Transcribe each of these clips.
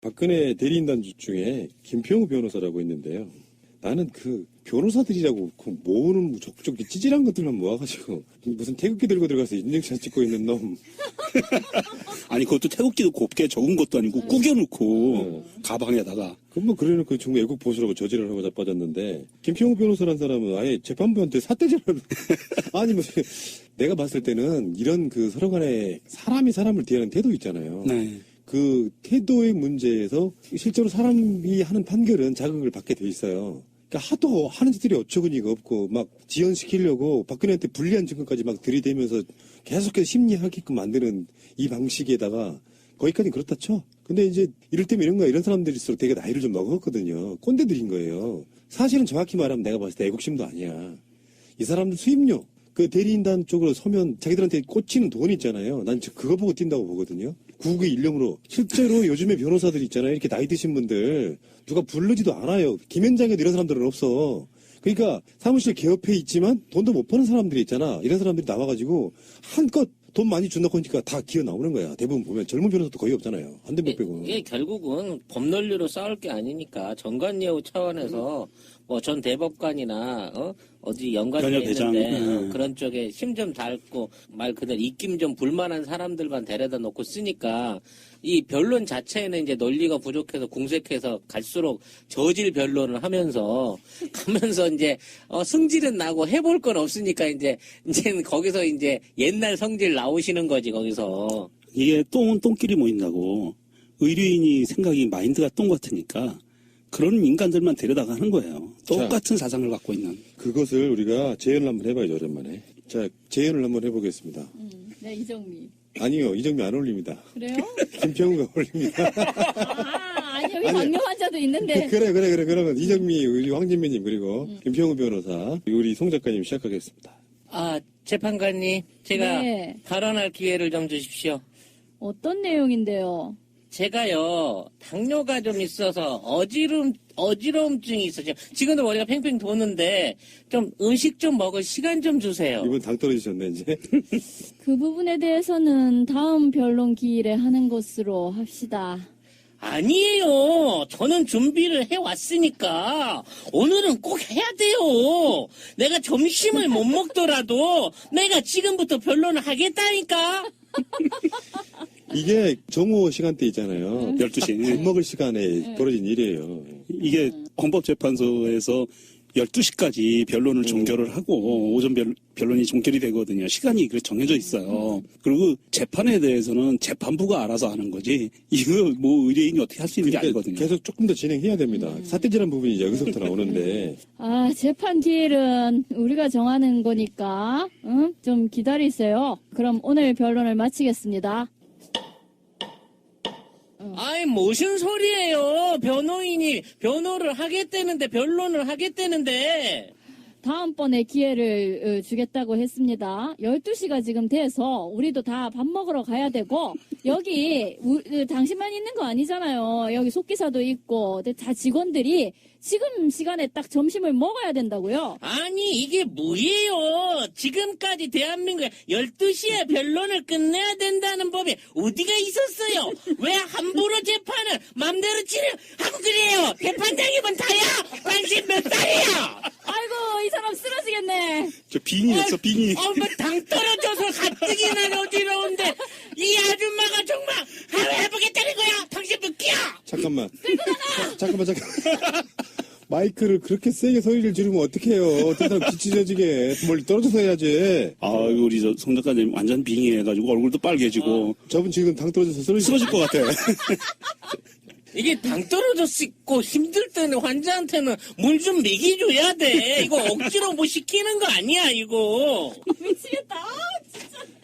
박근혜 대리인단 중에 김평우 변호사라고 있는데요. 나는 그 변호사들이라고 그 모으는 적적 찌질한 것들만 모아가지고 무슨 태극기 들고 들어가서 인증샷 찍고 있는 놈. 아니 그것도 태극기도 곱게 적은 것도 아니고 구겨놓고 가방에다가. 그럼 뭐 그래놓고 정말 애국 보수라고 저지를 하고 자빠졌는데 김평우 변호사라는 사람은 아예 재판부한테 사태질을 아니 무슨 내가 봤을 때는 이런 그 서로 간에 사람이 사람을 대하는 태도 있잖아요. 네. 그 태도의 문제에서 실제로 사람이 하는 판결은 자극을 받게 돼 있어요. 그러니까 하도 하는 짓들이 어처구니가 없고 막 지연시키려고 박근혜한테 불리한 증거까지 막 들이대면서 계속해서 심리하게끔 만드는 이 방식에다가 거기까지 그렇다 쳐. 근데 이제 이럴 때면 이런 사람들일수록 되게 나이를 좀 먹었거든요. 꼰대들인 거예요. 사실은 정확히 말하면 내가 봤을 때 애국심도 아니야. 이 사람들 수입료. 그 대리인단 쪽으로 서면 자기들한테 꽂히는 돈 있잖아요. 난 그거 보고 뛴다고 보거든요. 국의 일념으로. 실제로 요즘에 변호사들 있잖아요. 이렇게 나이 드신 분들 누가 부르지도 않아요. 김현장에도 이런 사람들은 없어. 그러니까 사무실 개업해 있지만 돈도 못 버는 사람들이 있잖아. 이런 사람들이 나와가지고 한껏 돈 많이 준다고 하니까 다 기어 나오는 거야. 대부분 보면 젊은 변호사도 거의 없잖아요. 한 대몇 빼고. 이게 결국은 법 논리로 싸울 게 아니니까 정관예우 차원에서 뭐 전 대법관이나 어디 연관돼 변협회장, 있는데 그런 쪽에 힘 좀 닳고 말 그대로 입김 좀 불만한 사람들만 데려다 놓고 쓰니까 이 변론 자체에는 이제 논리가 부족해서 궁색해서 갈수록 저질 변론을 하면서 가면서 이제 승질은 나고 해볼 건 없으니까 이제는 거기서 이제 옛날 성질 나오시는 거지 거기서. 이게 똥은 똥끼리 모인다고 의뢰인이 생각이 마인드가 똥 같으니까 그런 인간들만 데려다가 하는 거예요. 똑같은 사상을 갖고 있는. 그것을 우리가 재연을 한번 해봐야죠, 오랜만에. 자, 재연을 한번 해보겠습니다. 네, 이정미. 아니요, 이정미 안 어울립니다. 그래요? 김평우가 어울립니다. 아니, 여기 당뇨 환자도 있는데. 그래. 그러면 이정미, 우리 황진미님, 그리고 김평우 변호사, 우리 송 작가님 시작하겠습니다. 아, 재판관님, 제가 네. 발언할 기회를 좀 주십시오. 어떤 내용인데요? 제가요, 당뇨가 좀 있어서 어지러움증이 있어요. 지금도 머리가 팽팽 도는데, 좀 음식 좀 먹을 시간 좀 주세요. 이분 당 떨어지셨네, 이제. 그 부분에 대해서는 다음 변론 기일에 하는 것으로 합시다. 아니에요. 저는 준비를 해왔으니까, 오늘은 꼭 해야 돼요. 내가 점심을 못 먹더라도, 내가 지금부터 변론을 하겠다니까? 이게 정오 시간대 있잖아요. 12시. 밥 먹을 시간에 벌어진 일이에요. 이게 헌법재판소에서 12시까지 변론을 종결을 하고 오전 변론이 종결이 되거든요. 시간이 그렇게 정해져 있어요. 그리고 재판에 대해서는 재판부가 알아서 하는 거지 이거 뭐 의뢰인이 어떻게 할 수 있는 게 그러니까 아니거든요. 계속 조금 더 진행해야 됩니다. 사태질한 부분이 이제 여기서부터 나오는데. 아, 재판 기일은 우리가 정하는 거니까, 좀 기다리세요. 그럼 오늘 변론을 마치겠습니다. 아이, 무슨 소리예요. 변호인이 변호를 하겠다는데, 변론을 하겠다는데. 다음번에 기회를 주겠다고 했습니다. 12시가 지금 돼서 우리도 다 밥 먹으러 가야 되고 여기 당신만 있는 거 아니잖아요. 여기 속기사도 있고 다 직원들이 지금 시간에 딱 점심을 먹어야 된다고요. 아니, 이게 뭐예요. 지금까지 대한민국에 12시에 변론을 끝내야 된다는 법이 어디가 있었어요. 왜 함부로 재판을 맘대로 진행하고 그래요. 재판장이면 다야. 당신 몇 살이야. 아이고, 이 사람 쓰러지겠네. 저 빙의였어, 빙의. 당 떨어져서 가뜩이나 어지러운데 이 아줌마가 정말 해보겠다는 거야. 당신 몇기야. 잠깐만. 잠깐만. 마이크를 그렇게 세게 소리를 지르면 어떡해요. 어떤 사람 기치져지게 멀리 떨어져서 해야지. 아, 우리 송 작가님 완전 빙의해가지고 얼굴도 빨개지고 저분 지금 당 떨어져서 쓰러질 것 같아. 이게 당 떨어졌고 힘들 때는 환자한테는 물 좀 먹여줘야 돼. 이거 억지로 뭐 시키는 거 아니야, 이거. 미치겠다.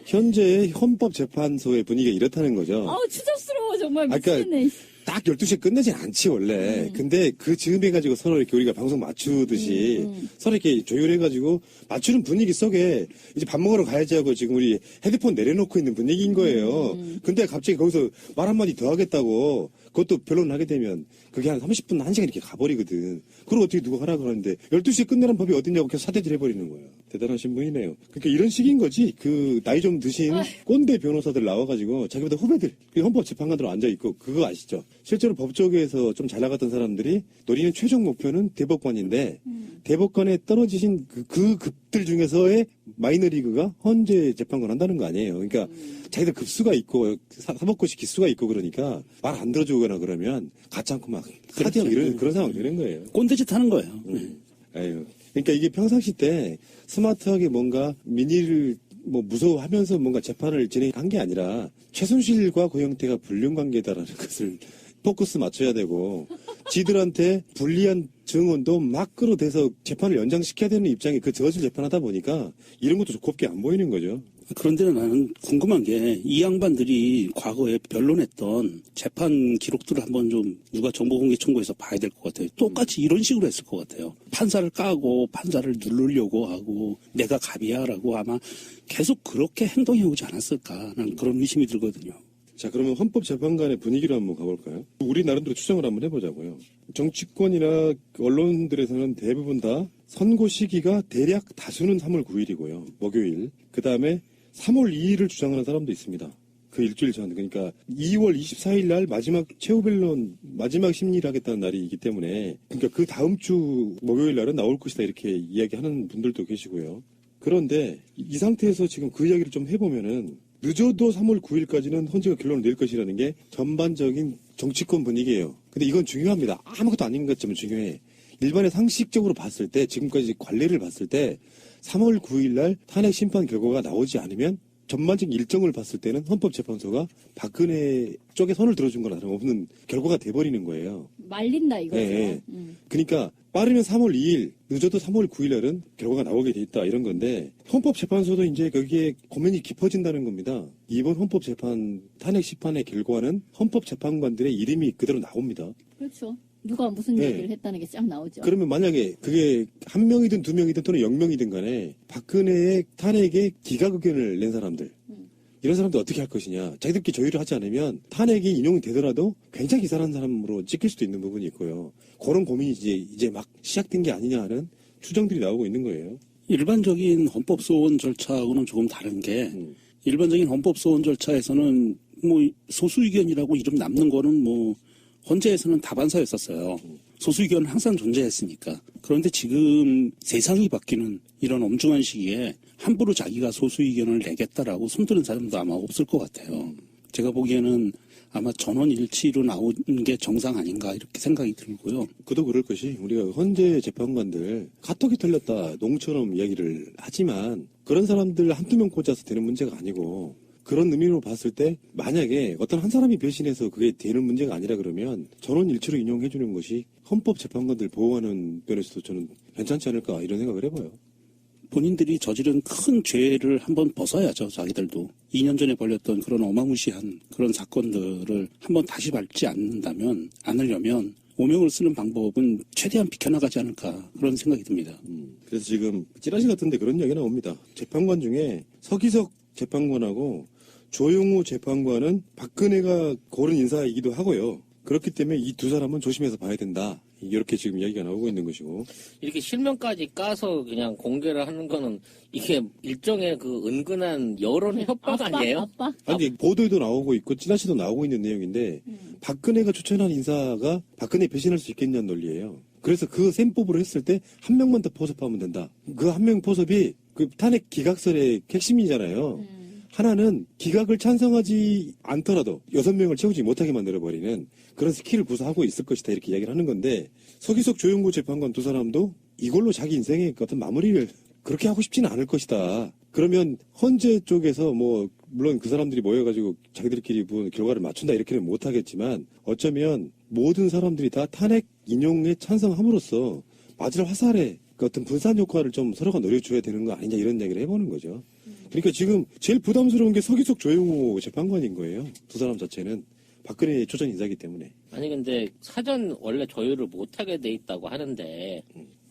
현재 헌법재판소의 분위기가 이렇다는 거죠. 아우, 추잡스러워. 정말 그러니까 미치겠네. 딱 12시에 끝내진 않지, 원래. 근데 그 즈음해가지고 서로 이렇게 우리가 방송 맞추듯이 서로 이렇게 조율해가지고 맞추는 분위기 속에 이제 밥 먹으러 가야지 하고 지금 우리 헤드폰 내려놓고 있는 분위기인 거예요. 근데 갑자기 거기서 말 한마디 더 하겠다고 그것도 변론을 하게 되면 그게 한 30분, 1시간 이렇게 가버리거든. 그걸 어떻게 누가 하라고 하는데 12시에 끝내라는 법이 어딨냐고 계속 사태질 해버리는 거예요. 대단하신 분이네요. 그러니까 이런 식인 거지. 그 나이 좀 드신 꼰대 변호사들 나와가지고 자기보다 후배들 헌법재판관으로 앉아있고 그거 아시죠? 실제로 법조계에서 좀 잘 나갔던 사람들이 노리는 최종 목표는 대법관인데 대법관에 떨어지신 그 급들 중에서의 마이너리그가 헌재 재판관 한다는 거 아니에요. 그러니까 자기들 급수가 있고 사법고시 기수가 있고 그러니까 말 안 들어주거나 그러면 가지 않고 막 하대하고 이런 그런 상황 되는 거예요. 꼰대짓 하는 거예요. 아유. 그러니까 이게 평상시 때 스마트하게 뭔가 민의를 뭐 무서워하면서 뭔가 재판을 진행한 게 아니라 최순실과 고영태가 불륜관계다라는 것을 포커스 맞춰야 되고 지들한테 불리한 증언도 막 끌어대서 재판을 연장시켜야 되는 입장에 그 저질 재판하다 보니까 이런 것도 곱게 안 보이는 거죠. 그런데 나는 궁금한 게 이 양반들이 과거에 변론했던 재판 기록들을 한번 좀 누가 정보공개 청구해서 봐야 될 것 같아요. 똑같이 이런 식으로 했을 것 같아요. 판사를 까고 판사를 누르려고 하고 내가 갑이야라고 아마 계속 그렇게 행동해 오지 않았을까 하는 그런 의심이 들거든요. 자, 그러면 헌법재판관의 분위기로 한번 가볼까요? 우리 나름대로 추정을 한번 해보자고요. 정치권이나 언론들에서는 대부분 다 선고 시기가 대략 다수는 3월 9일이고요. 목요일. 그 다음에 3월 2일을 주장하는 사람도 있습니다. 그 일주일 전. 그러니까 2월 24일 날 마지막 최후 변론, 마지막 심리를 하겠다는 날이기 때문에 그러니까 그 다음 주 목요일 날은 나올 것이다 이렇게 이야기하는 분들도 계시고요. 그런데 이 상태에서 지금 그 이야기를 좀 해보면은 늦어도 3월 9일까지는 헌재가 결론을 낼 것이라는 게 전반적인 정치권 분위기예요. 근데 이건 중요합니다. 아무것도 아닌 것 같지만 중요해. 일반의 상식적으로 봤을 때 지금까지 관례를 봤을 때 3월 9일 날 탄핵 심판 결과가 나오지 않으면 전반적인 일정을 봤을 때는 헌법재판소가 박근혜 쪽에 손을 들어준 거나 다름없는 결과가 돼버리는 거예요. 말린다 이거죠. 네. 그러니까 빠르면 3월 2일, 늦어도 3월 9일 날은 결과가 나오게 돼 있다 이런 건데 헌법재판소도 이제 거기에 고민이 깊어진다는 겁니다. 이번 헌법재판 탄핵 심판의 결과는 헌법재판관들의 이름이 그대로 나옵니다. 그렇죠. 누가 무슨 네. 얘기를 했다는 게 쫙 나오죠. 그러면 만약에 그게 한 명이든 두 명이든 또는 0명이든 간에 박근혜의 탄핵에 기각 의견을 낸 사람들 이런 사람들 어떻게 할 것이냐. 자기들끼리 조율을 하지 않으면 탄핵이 인용이 되더라도 굉장히 이상한 사람으로 찍힐 수도 있는 부분이 있고요. 그런 고민이 이제 막 시작된 게 아니냐 하는 추정들이 나오고 있는 거예요. 일반적인 헌법소원 절차하고는 조금 다른 게 일반적인 헌법소원 절차에서는 뭐 소수 의견이라고 이름 남는 거는 뭐 헌재에서는 다반사였었어요. 소수 의견은 항상 존재했으니까. 그런데 지금 세상이 바뀌는 이런 엄중한 시기에 함부로 자기가 소수 의견을 내겠다라고 손드는 사람도 아마 없을 것 같아요. 제가 보기에는 아마 전원일치로 나오는 게 정상 아닌가 이렇게 생각이 들고요. 그도 그럴 것이 우리가 헌재 재판관들 카톡이 틀렸다 농처럼 이야기를 하지만 그런 사람들 한두 명 꽂아서 되는 문제가 아니고 그런 의미로 봤을 때 만약에 어떤 한 사람이 배신해서 그게 되는 문제가 아니라 그러면 전원일치로 인용해 주는 것이 헌법재판관들 보호하는 면에서도 저는 괜찮지 않을까 이런 생각을 해봐요. 본인들이 저지른 큰 죄를 한번 벗어야죠. 자기들도. 2년 전에 벌였던 그런 어마무시한 그런 사건들을 한번 다시 밟지 않으려면 오명을 쓰는 방법은 최대한 비켜나가지 않을까 그런 생각이 듭니다. 그래서 지금 찌라시 같은데 그런 이야기 나옵니다. 재판관 중에 서기석 재판관하고 조용호 재판관은 박근혜가 고른 인사이기도 하고요. 그렇기 때문에 이 두 사람은 조심해서 봐야 된다. 이렇게 지금 이야기가 나오고 있는 것이고. 이렇게 실명까지 까서 그냥 공개를 하는 거는 이게 일종의 그 은근한 여론 협박 아니에요? 압박? 아니 보도에도 나오고 있고 찌라시도 나오고 있는 내용인데 박근혜가 추천한 인사가 박근혜 배신할 수 있겠냐는 논리예요. 그래서 그 셈법으로 했을 때 한 명만 더 포섭하면 된다. 그 한 명 포섭이 그 탄핵 기각설의 핵심이잖아요. 하나는 기각을 찬성하지 않더라도 6명을 채우지 못하게 만들어버리는 그런 스킬을 구사하고 있을 것이다 이렇게 이야기를 하는 건데 서기석 조용구 재판관 두 사람도 이걸로 자기 인생의 어떤 마무리를 그렇게 하고 싶지는 않을 것이다. 그러면 헌재 쪽에서 뭐 물론 그 사람들이 모여가지고 자기들끼리 뭐 결과를 맞춘다 이렇게는 못하겠지만 어쩌면 모든 사람들이 다 탄핵 인용에 찬성함으로써 맞을 화살에 그 어떤 분산 효과를 좀 서로가 노려줘야 되는 거 아니냐 이런 얘기를 해보는 거죠. 그러니까 지금 제일 부담스러운 게 서기석 조용호 재판관인 거예요. 두 사람 자체는 박근혜 초전 인사이기 때문에. 아니 근데 사전 원래 조율을 못하게 돼 있다고 하는데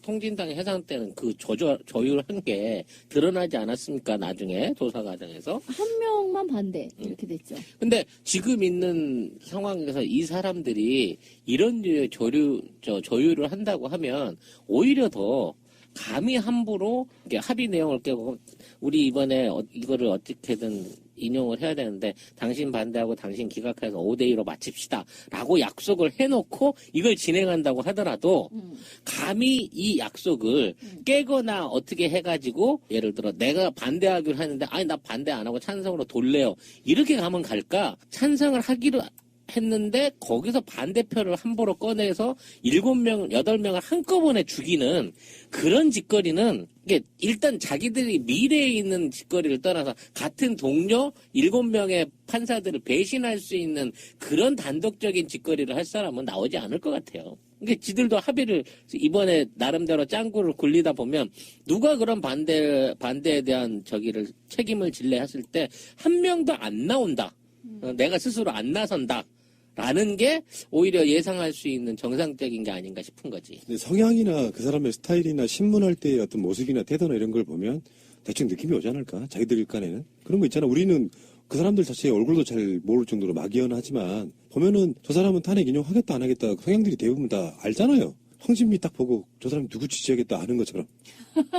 통진당 해상 때는 그 조율한 게 드러나지 않았습니까? 나중에 조사 과정에서. 한 명만 반대 이렇게 됐죠. 근데 지금 있는 상황에서 이 사람들이 이런 류의 조율을 한다고 하면 오히려 더 감히 함부로 이게 합의 내용을 깨고 우리 이번에 이거를 어떻게든 인용을 해야 되는데 당신 반대하고 당신 기각해서 5대2로 마칩시다 라고 약속을 해놓고 이걸 진행한다고 하더라도 감히 이 약속을 깨거나 어떻게 해가지고 예를 들어 내가 반대하기로 했는데 아니 나 반대 안 하고 찬성으로 돌래요 이렇게 가면 갈까? 찬성을 하기로 했는데 거기서 반대표를 함부로 꺼내서 7명, 8명을 한꺼번에 죽이는 그런 짓거리는 이게 일단 자기들이 미래에 있는 짓거리를 떠나서 같은 동료 7명의 판사들을 배신할 수 있는 그런 단독적인 짓거리를 할 사람은 나오지 않을 것 같아요. 그러니까 지들도 합의를 이번에 나름대로 짱구를 굴리다 보면 누가 그런 반대에 대한 책임을 질래 했을 때 한 명도 안 나온다. 내가 스스로 안 나선다. 라는 게 오히려 예상할 수 있는 정상적인 게 아닌가 싶은 거지. 근데 성향이나 그 사람의 스타일이나 신문할 때의 어떤 모습이나 태도나 이런 걸 보면 대충 느낌이 오지 않을까? 자기들 간에는. 그런 거 있잖아. 우리는 그 사람들 자체의 얼굴도 잘 모를 정도로 막연하지만 보면은 저 사람은 탄핵 인용하겠다 안 하겠다 성향들이 대부분 다 알잖아요. 황진미 딱 보고 저 사람 누구 지지하겠다 아는 것처럼.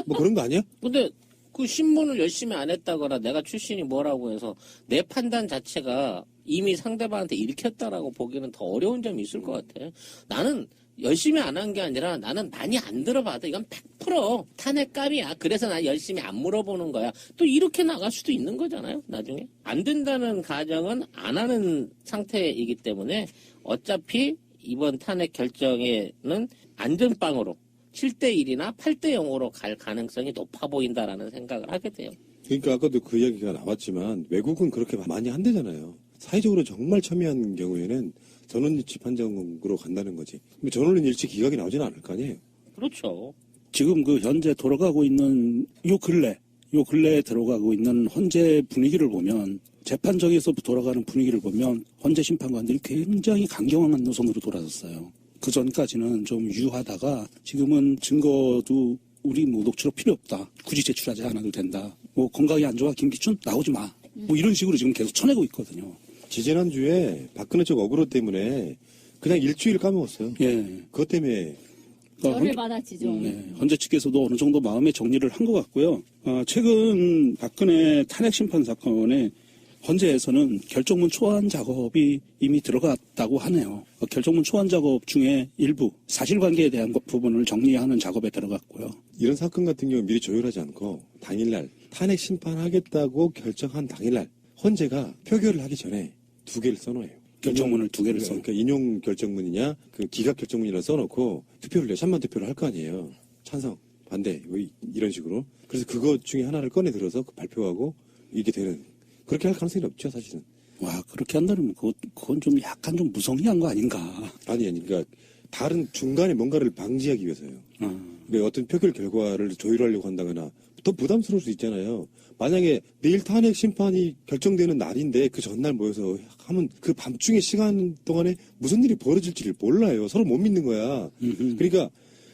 뭐 그런 거 아니야? 근데 그 신문을 열심히 안 했다거나 내가 출신이 뭐라고 해서 내 판단 자체가 이미 상대방한테 읽혔다라고 보기는 더 어려운 점이 있을 것 같아. 나는 열심히 안 한 게 아니라 나는 많이 안 들어봐도 이건 100% 탄핵감이야. 그래서 난 열심히 안 물어보는 거야. 또 이렇게 나갈 수도 있는 거잖아요. 나중에. 안 된다는 가정은 안 하는 상태이기 때문에 어차피 이번 탄핵 결정에는 안전빵으로 7대1이나 8대0으로 갈 가능성이 높아 보인다라는 생각을 하게 돼요. 그러니까 아까도 그 이야기가 나왔지만 외국은 그렇게 많이 한대잖아요. 사회적으로 정말 첨예한 경우에는 전원일치 판정으로 간다는 거지. 근데 전원일치 기각이 나오지는 않을 거 아니에요. 그렇죠. 지금 그 현재 돌아가고 있는 요 근래에 들어가고 있는 헌재 분위기를 보면 재판정에서 돌아가는 분위기를 보면 헌재 심판관들이 굉장히 강경한 노선으로 돌아섰어요. 그 전까지는 좀 유하다가 지금은 증거도 우리 뭐 녹취록 필요 없다. 굳이 제출하지 않아도 된다. 뭐 건강이 안 좋아 김기춘 나오지 마. 뭐 이런 식으로 지금 계속 쳐내고 있거든요. 지지난주에 박근혜 쪽 어그로 때문에 그냥 일주일 까먹었어요. 예. 그것 때문에 열을 받았지죠. 헌재 측에서도 어느 정도 마음의 정리를 한 것 같고요. 최근 박근혜 탄핵 심판 사건에 헌재에서는 결정문 초안 작업이 이미 들어갔다고 하네요. 결정문 초안 작업 중에 일부 사실관계에 대한 부분을 정리하는 작업에 들어갔고요. 이런 사건 같은 경우 미리 조율하지 않고 당일날 탄핵 심판하겠다고 결정한 당일날 헌재가 표결을 하기 전에 2개를 써놓아요. 결정문을 2개를 써. 그러니까 인용 결정문이냐 그 기각 결정문이나 써놓고 투표를 내 찬반 투표를 할 거 아니에요. 찬성, 반대 뭐 이런 식으로. 그래서 그거 중에 하나를 꺼내 들어서 발표하고 이게 되는. 그렇게 할 가능성이 없죠, 사실은. 와, 그렇게 한다면 그건 좀 약간 좀 무성의한 거 아닌가. 아니, 그러니까 다른 중간에 뭔가를 방지하기 위해서요. 그러니까 어떤 표결 결과를 조율하려고 한다거나 더 부담스러울 수 있잖아요. 만약에 내일 탄핵 심판이 결정되는 날인데 그 전날 모여서 하면 그 밤중에 시간 동안에 무슨 일이 벌어질지를 몰라요. 서로 못 믿는 거야. 그러니까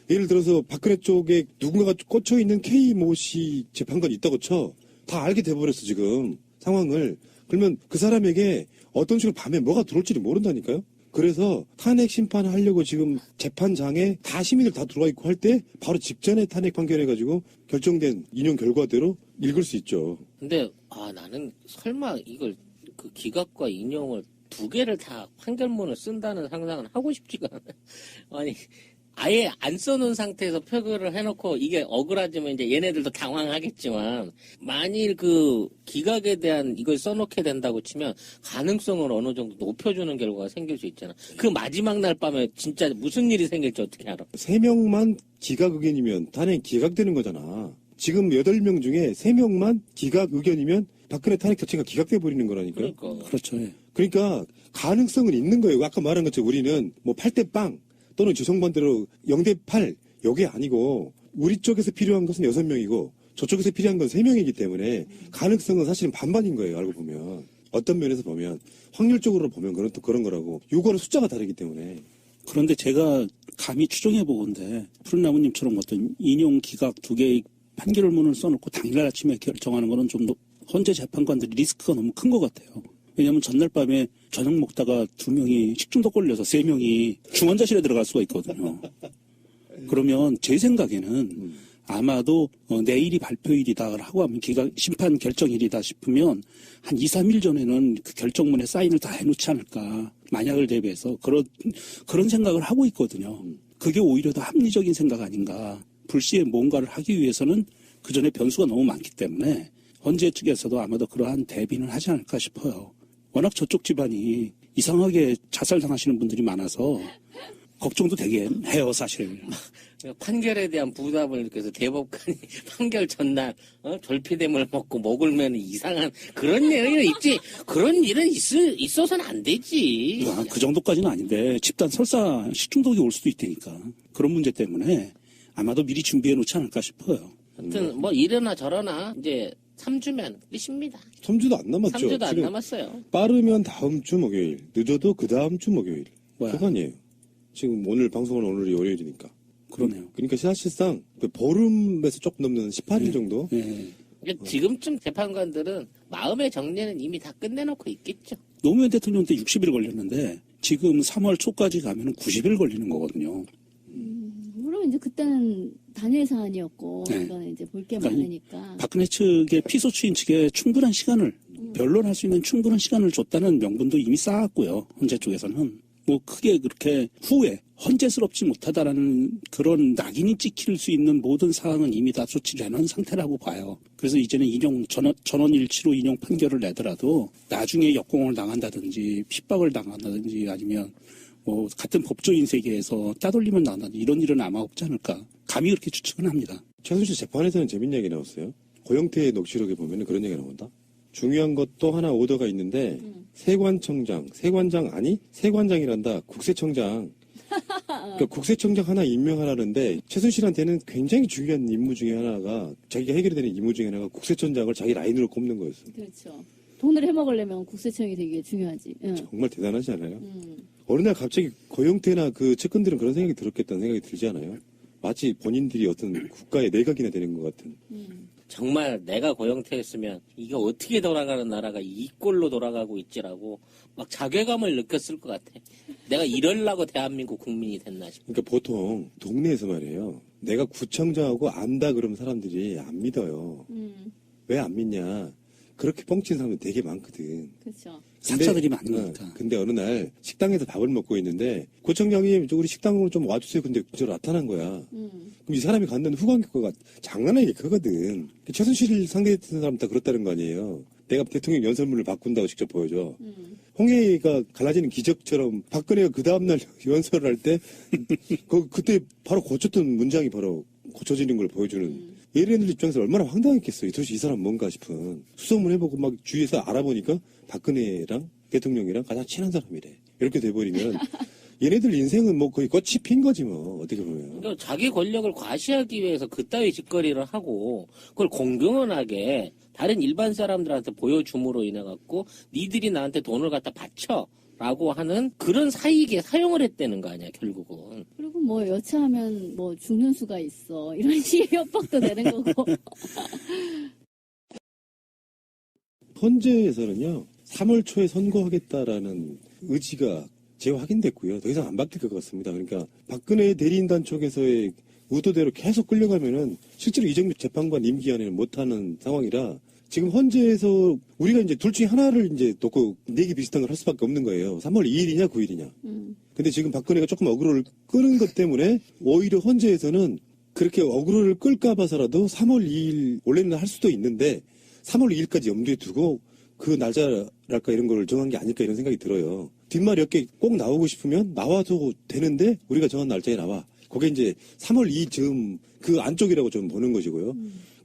예를 들어서 박근혜 쪽에 누군가가 꽂혀있는 K 모 씨 재판관이 있다고 쳐. 다 알게 돼버렸어, 지금. 상황을. 그러면 그 사람에게 어떤 식으로 밤에 뭐가 들어올지를 모른다니까요. 그래서 탄핵 심판하려고 지금 재판장에 다 시민들 다 들어와 있고 할 때 바로 직전에 탄핵 판결해가지고 결정된 인용 결과대로 읽을 수 있죠. 근데 나는 설마 이걸 그 기각과 인용을 2개를 다 판결문을 쓴다는 상상은 하고 싶지가 않아요. 아니 아예 안 써놓은 상태에서 표결을 해놓고 이게 억울하지만 이제 얘네들도 당황하겠지만 만일 그 기각에 대한 이걸 써놓게 된다고 치면 가능성을 어느 정도 높여주는 결과가 생길 수 있잖아. 그 마지막 날 밤에 진짜 무슨 일이 생길지 어떻게 알아? 3명만 기각 의견이면 탄핵 기각되는 거잖아. 지금 8명 중에 3명만 기각 의견이면 박근혜 탄핵 자체가 기각돼 버리는 거라니까요. 그렇죠. 예. 그러니까 가능성은 있는 거예요. 아까 말한 것처럼 우리는 뭐 8대 빵 또는 주성반대로 0대8 이게 아니고 우리 쪽에서 필요한 것은 6명이고 저쪽에서 필요한 건 3명이기 때문에 가능성은 사실은 반반인 거예요. 알고 보면. 어떤 면에서 보면 확률적으로 보면 그건 또 그런 거라고. 요거는 숫자가 다르기 때문에. 그런데 제가 감히 추정해 보건데 푸른나무님처럼 어떤 인용 기각 2개의 판결문을 써놓고 당일날 아침에 결정하는 거는 좀 헌재 재판관들이 리스크가 너무 큰 것 같아요. 왜냐하면 전날 밤에 저녁 먹다가 2명이 식중독 걸려서 3명이 중환자실에 들어갈 수가 있거든요. 그러면 제 생각에는 아마도 내일이 발표일이다 하고 하면 심판 결정일이다 싶으면 한 2, 3일 전에는 그 결정문에 사인을 다 해놓지 않을까. 만약을 대비해서 그런 생각을 하고 있거든요. 그게 오히려 더 합리적인 생각 아닌가. 불시에 뭔가를 하기 위해서는 그 전에 변수가 너무 많기 때문에 헌재 측에서도 아마도 그러한 대비는 하지 않을까 싶어요. 워낙 저쪽 집안이 이상하게 자살당하시는 분들이 많아서 걱정도 되긴 해요, 사실. 판결에 대한 부담을 느껴서 대법관이 판결 전날 졸피뎀을 먹고 목을 이상한 그런 일은 있지. 그런 일은 있어서는 안 되지. 그 정도까지는 아닌데 집단 설사 식중독이 올 수도 있다니까. 그런 문제 때문에 아마도 미리 준비해 놓지 않을까 싶어요. 하여튼 뭐 이러나 저러나 이제 3주면 끝입니다. 3주도 안 남았죠. 3주도 안 지금 남았어요. 빠르면 다음 주 목요일, 늦어도 그 다음 주 목요일. 뭐야? 그거 아니에요. 지금 오늘 방송은 오늘이 월요일이니까. 그러네요. 그러니까 사실상 보름에서 조금 넘는 18일 정도. 예. 그러니까 지금쯤 재판관들은 마음의 정리는 이미 다 끝내놓고 있겠죠. 노무현 대통령 때 60일 걸렸는데 지금 3월 초까지 가면 90일 걸리는 거거든요. 물론 이제 그때는 단일 사안이었고 네. 이거는 이제 볼 게 그러니까 많으니까. 박근혜 측의 피소추인 측에 충분한 시간을 변론할 수 있는 충분한 시간을 줬다는 명분도 이미 쌓았고요. 헌재 쪽에서는 뭐 크게 그렇게 후에 헌재스럽지 못하다라는 그런 낙인이 찍힐 수 있는 모든 사항은 이미 다 조치되는 상태라고 봐요. 그래서 이제는 전원일치로 인용 판결을 내더라도 나중에 역공을 당한다든지 핍박을 당한다든지 아니면 뭐 같은 법조인 세계에서 따돌림을 당한다든지 이런 일은 아마 없지 않을까. 감히 그렇게 추측은 합니다. 최순실 재판에서는 재밌는 얘기 나왔어요. 고영태의 녹취록에 보면 그런 얘기가 나온다. 중요한 것도 하나 오더가 있는데 세관장이란다. 국세청장. 그러니까 국세청장 하나 임명하라는데 최순실한테는 굉장히 중요한 임무 중에 하나가 자기가 해결이 되는 임무 중에 하나가 국세청장을 자기 라인으로 꼽는 거였어. 그렇죠. 돈을 해먹으려면 국세청이 되게 중요하지. 응. 정말 대단하지 않아요? 어느 날 갑자기 고영태나 그 측근들은 그런 생각이 들었겠다는 생각이 들지 않아요? 마치 본인들이 어떤 국가의 내각이나 되는 것 같은. 정말 내가 고영태였으면 이게 어떻게 돌아가는 나라가 이 꼴로 돌아가고 있지라고 막 자괴감을 느꼈을 것 같아. 내가 이럴라고 대한민국 국민이 됐나 싶어. 그러니까 보통 동네에서 말이에요. 내가 구청장하고 안다 그러면 사람들이 안 믿어요. 왜 안 믿냐? 그렇게 뻥친 사람들 되게 많거든. 그렇죠. 사자들이 많으니까. 근데 어느 날 식당에서 밥을 먹고 있는데 구청장님 우리 식당으로 좀 와주세요. 근데 진짜로 나타난 거야. 그럼 이 사람이 갖는 후광 효과가 장난 아니게 크거든. 최순실 상대했던 사람 다 그렇다는 거 아니에요. 내가 대통령 연설문을 바꾼다고 직접 보여줘. 홍해가 갈라지는 기적처럼 박근혜가 그 다음날 연설을 할 때 그때 바로 고쳤던 문장이 바로 고쳐지는 걸 보여주는 예리인들 입장에서 얼마나 황당했겠어요. 도대체 이 사람 뭔가 싶은. 수소문 해보고 막 주위에서 알아보니까 박근혜랑 대통령이랑 가장 친한 사람이래. 이렇게 돼버리면 얘네들 인생은 뭐 거의 꽃이 핀 거지 뭐 어떻게 보면. 그러니까 자기 권력을 과시하기 위해서 그따위 짓거리를 하고 그걸 공공연하게 다른 일반 사람들한테 보여줌으로 인해 갖고 니들이 나한테 돈을 갖다 바쳐라고 하는 그런 사익에 사용을 했다는 거 아니야 결국은. 그리고 뭐 여차하면 뭐 죽는 수가 있어. 이런 식의 협박도 되는 거고. 헌재에서는요 3월 초에 선고하겠다라는 의지가 재확인됐고요. 더 이상 안 바뀔 것 같습니다. 그러니까 박근혜 대리인단 쪽에서의 의도대로 계속 끌려가면은 실제로 이정미 재판관 임기 안에는 못하는 상황이라 지금 헌재에서 우리가 이제 둘 중에 하나를 이제 놓고 내기 비슷한 걸 할 수밖에 없는 거예요. 3월 2일이냐 9일이냐. 근데 지금 박근혜가 조금 어그로를 끄는 것 때문에 오히려 헌재에서는 그렇게 어그로를 끌까 봐서라도 3월 2일 원래는 할 수도 있는데 3월 2일까지 염두에 두고 그 날짜랄까 이런 걸 정한 게 아닐까 이런 생각이 들어요. 뒷말이 이렇게 꼭 나오고 싶으면 나와도 되는데 우리가 정한 날짜에 나와. 그게 이제 3월 2일 즈음 그 안쪽이라고 좀 보는 것이고요.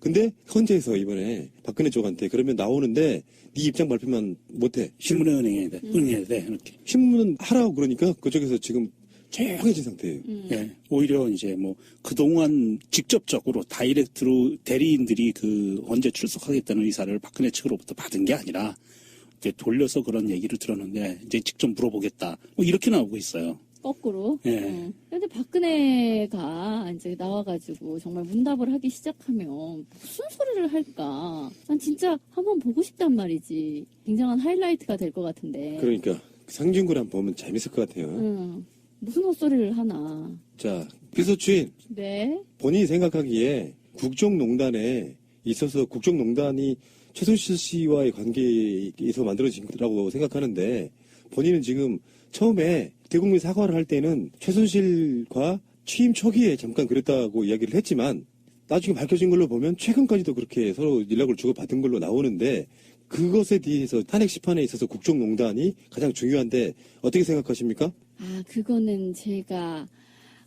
근데 헌재에서 이번에 박근혜 쪽한테 그러면 나오는데 네 입장 발표만 못해. 신문에 응해야 돼. 이렇게. 신문은 하라고 그러니까 그쪽에서 지금 조용해진 상태예요. 예, 오히려 이제 뭐 그동안 직접적으로 다이렉트로 대리인들이 그 언제 출석하겠다는 의사를 박근혜 측으로부터 받은 게 아니라 이제 돌려서 그런 얘기를 들었는데 이제 직접 물어보겠다. 뭐 이렇게 나오고 있어요. 거꾸로. 예. 근데 박근혜가 이제 나와가지고 정말 문답을 하기 시작하면 무슨 소리를 할까? 난 진짜 한번 보고 싶단 말이지. 굉장한 하이라이트가 될 것 같은데. 그러니까 상징구를 한번 보면 재밌을 것 같아요. 무슨 헛소리를 하나. 자, 비서주인 네. 본인이 생각하기에 국정농단에 있어서 국정농단이 최순실 씨와의 관계에서 만들어진 거라고 생각하는데 본인은 지금 처음에 대국민 사과를 할 때는 최순실과 취임 초기에 잠깐 그랬다고 이야기를 했지만 나중에 밝혀진 걸로 보면 최근까지도 그렇게 서로 연락을 주고받은 걸로 나오는데 그것에 대해서 탄핵 심판에 있어서 국정농단이 가장 중요한데 어떻게 생각하십니까? 아, 그거는 제가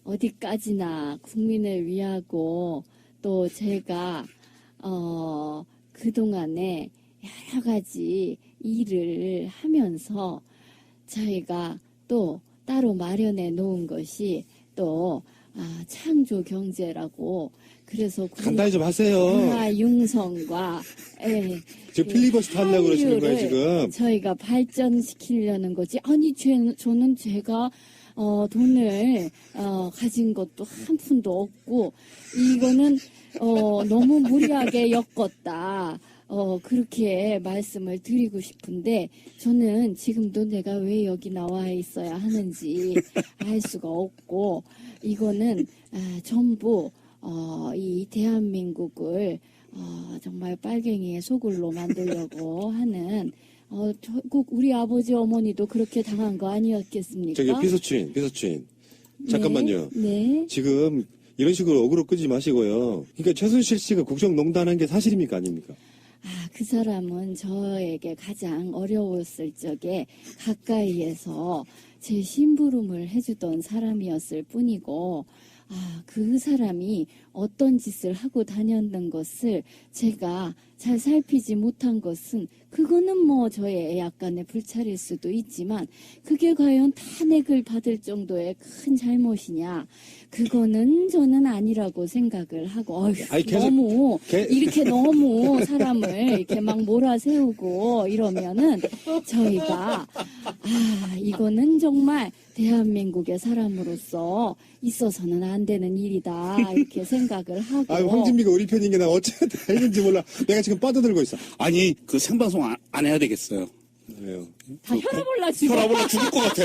어디까지나 국민을 위하고 또 제가 그동안에 여러 가지 일을 하면서 저희가 또 따로 마련해 놓은 것이 또 창조 경제라고 그래서 간단히 좀 하세요. 융성과 지금 필리버스터 하려고 그러시는 거예요, 지금. 저희가 발전시키려는 거지. 아니, 저는 제가 돈을 가진 것도 한 푼도 없고 이거는 너무 무리하게 엮었다. 그렇게 말씀을 드리고 싶은데 저는 지금도 내가 왜 여기 나와 있어야 하는지 알 수가 없고 이거는 전부 이 대한민국을 정말 빨갱이의 소굴로 만들려고 하는 꼭 우리 아버지 어머니도 그렇게 당한 거 아니었겠습니까? 저기 비서추인. 잠깐만요. 네. 지금 이런 식으로 어그로 끄지 마시고요. 그러니까 최순실 씨가 국정농단한 게 사실입니까, 아닙니까? 그 사람은 저에게 가장 어려웠을 적에 가까이에서 제 심부름을 해주던 사람이었을 뿐이고, 그 사람이 어떤 짓을 하고 다녔는 것을 제가 잘 살피지 못한 것은 그거는 뭐 저의 약간의 불찰일 수도 있지만 그게 과연 탄핵을 받을 정도의 큰 잘못이냐 그거는 저는 아니라고 생각을 하고 너무 이렇게 너무 사람을 이렇게 막 몰아세우고 이러면은 저희가 이거는 정말 대한민국의 사람으로서 있어서는 안 되는 일이다 이렇게 생각을 하고 황진미가 우리 편인 게 나 어째 다행인지 몰라. 내가 지금 빠져들고 있어. 아니 그 생방송 안 해야 되겠어요. 왜요? 다 혈압 올라 죽어. 혈압 올라 죽을 것 같아.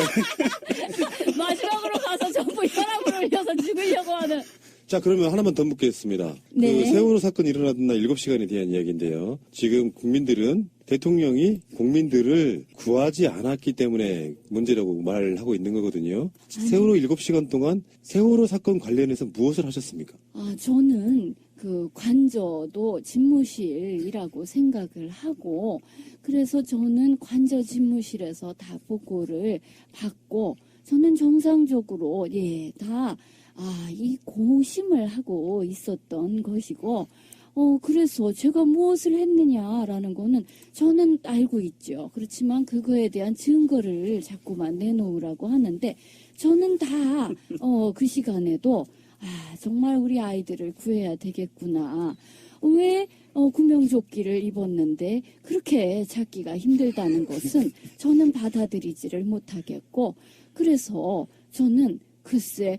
마지막으로 가서 전부 혈압을 올려서 죽으려고 하는. 자, 그러면 하나만 더 묻겠습니다. 네. 그 세월호 사건이 일어났던 날 7시간에 대한 이야기인데요. 지금 국민들은 대통령이 국민들을 구하지 않았기 때문에 문제라고 말하고 있는 거거든요. 세월호 7시간 동안 세월호 사건 관련해서 무엇을 하셨습니까? 저는 그 관저도 집무실이라고 생각을 하고 그래서 저는 관저 집무실에서 다 보고를 받고 저는 정상적으로 다 이 고심을 하고 있었던 것이고 그래서 제가 무엇을 했느냐라는 거는 저는 알고 있죠. 그렇지만 그거에 대한 증거를 자꾸만 내놓으라고 하는데 저는 다 그 시간에도 정말 우리 아이들을 구해야 되겠구나. 왜 구명조끼를 입었는데 그렇게 찾기가 힘들다는 것은 저는 받아들이지를 못하겠고 그래서 저는 글쎄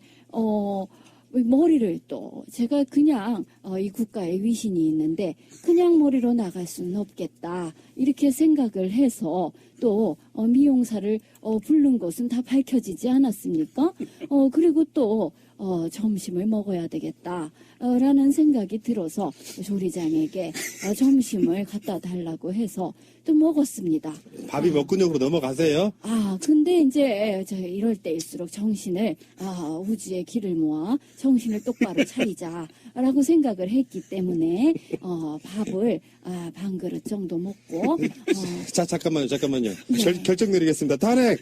머리를 또 제가 그냥 이 국가에 위신이 있는데 그냥 머리로 나갈 수는 없겠다 이렇게 생각을 해서 또 미용사를 부른 것은 다 밝혀지지 않았습니까? 그리고 또 점심을 먹어야 되겠다 라는 생각이 들어서 조리장에게 점심을 갖다 달라고 해서 또 먹었습니다. 밥이 먹근육으로 넘어가세요? 근데 이제 이럴 때일수록 정신을 우주의 길을 모아 정신을 똑바로 차리자라고 생각을 했기 때문에 밥을 반 그릇 정도 먹고 자, 잠깐만요. 네. 결정 내리겠습니다. 탄핵!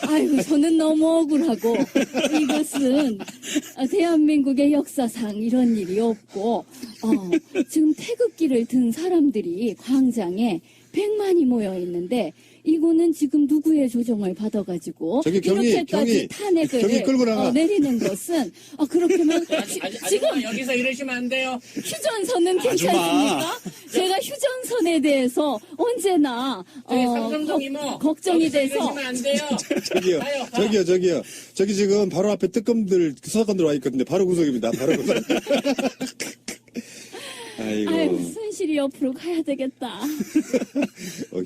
아이고 저는 너무 억울하고 이것은 대한민국의 역사상 이런 일이 없고 지금 태극기를 든 사람들이 광장에 100만이 모여 있는데 이거는 지금 누구의 조정을 받아가지고 이렇게까지 탄핵을 경위 끌고 나가. 내리는 것은 그렇게면 지금 여기서 이러시면 안 돼요. 휴전선은 괜찮습니까? 제가 휴전선에 대해서 언제나 삼성동 이모 걱정이 돼서 이러시면 안 돼요. 저기요. 저기 지금 바로 앞에 뜨검들, 수사관들 와 있거든요. 바로 구석입니다. 바로 구석. 아이고. 순실이 옆으로 가야 되겠다.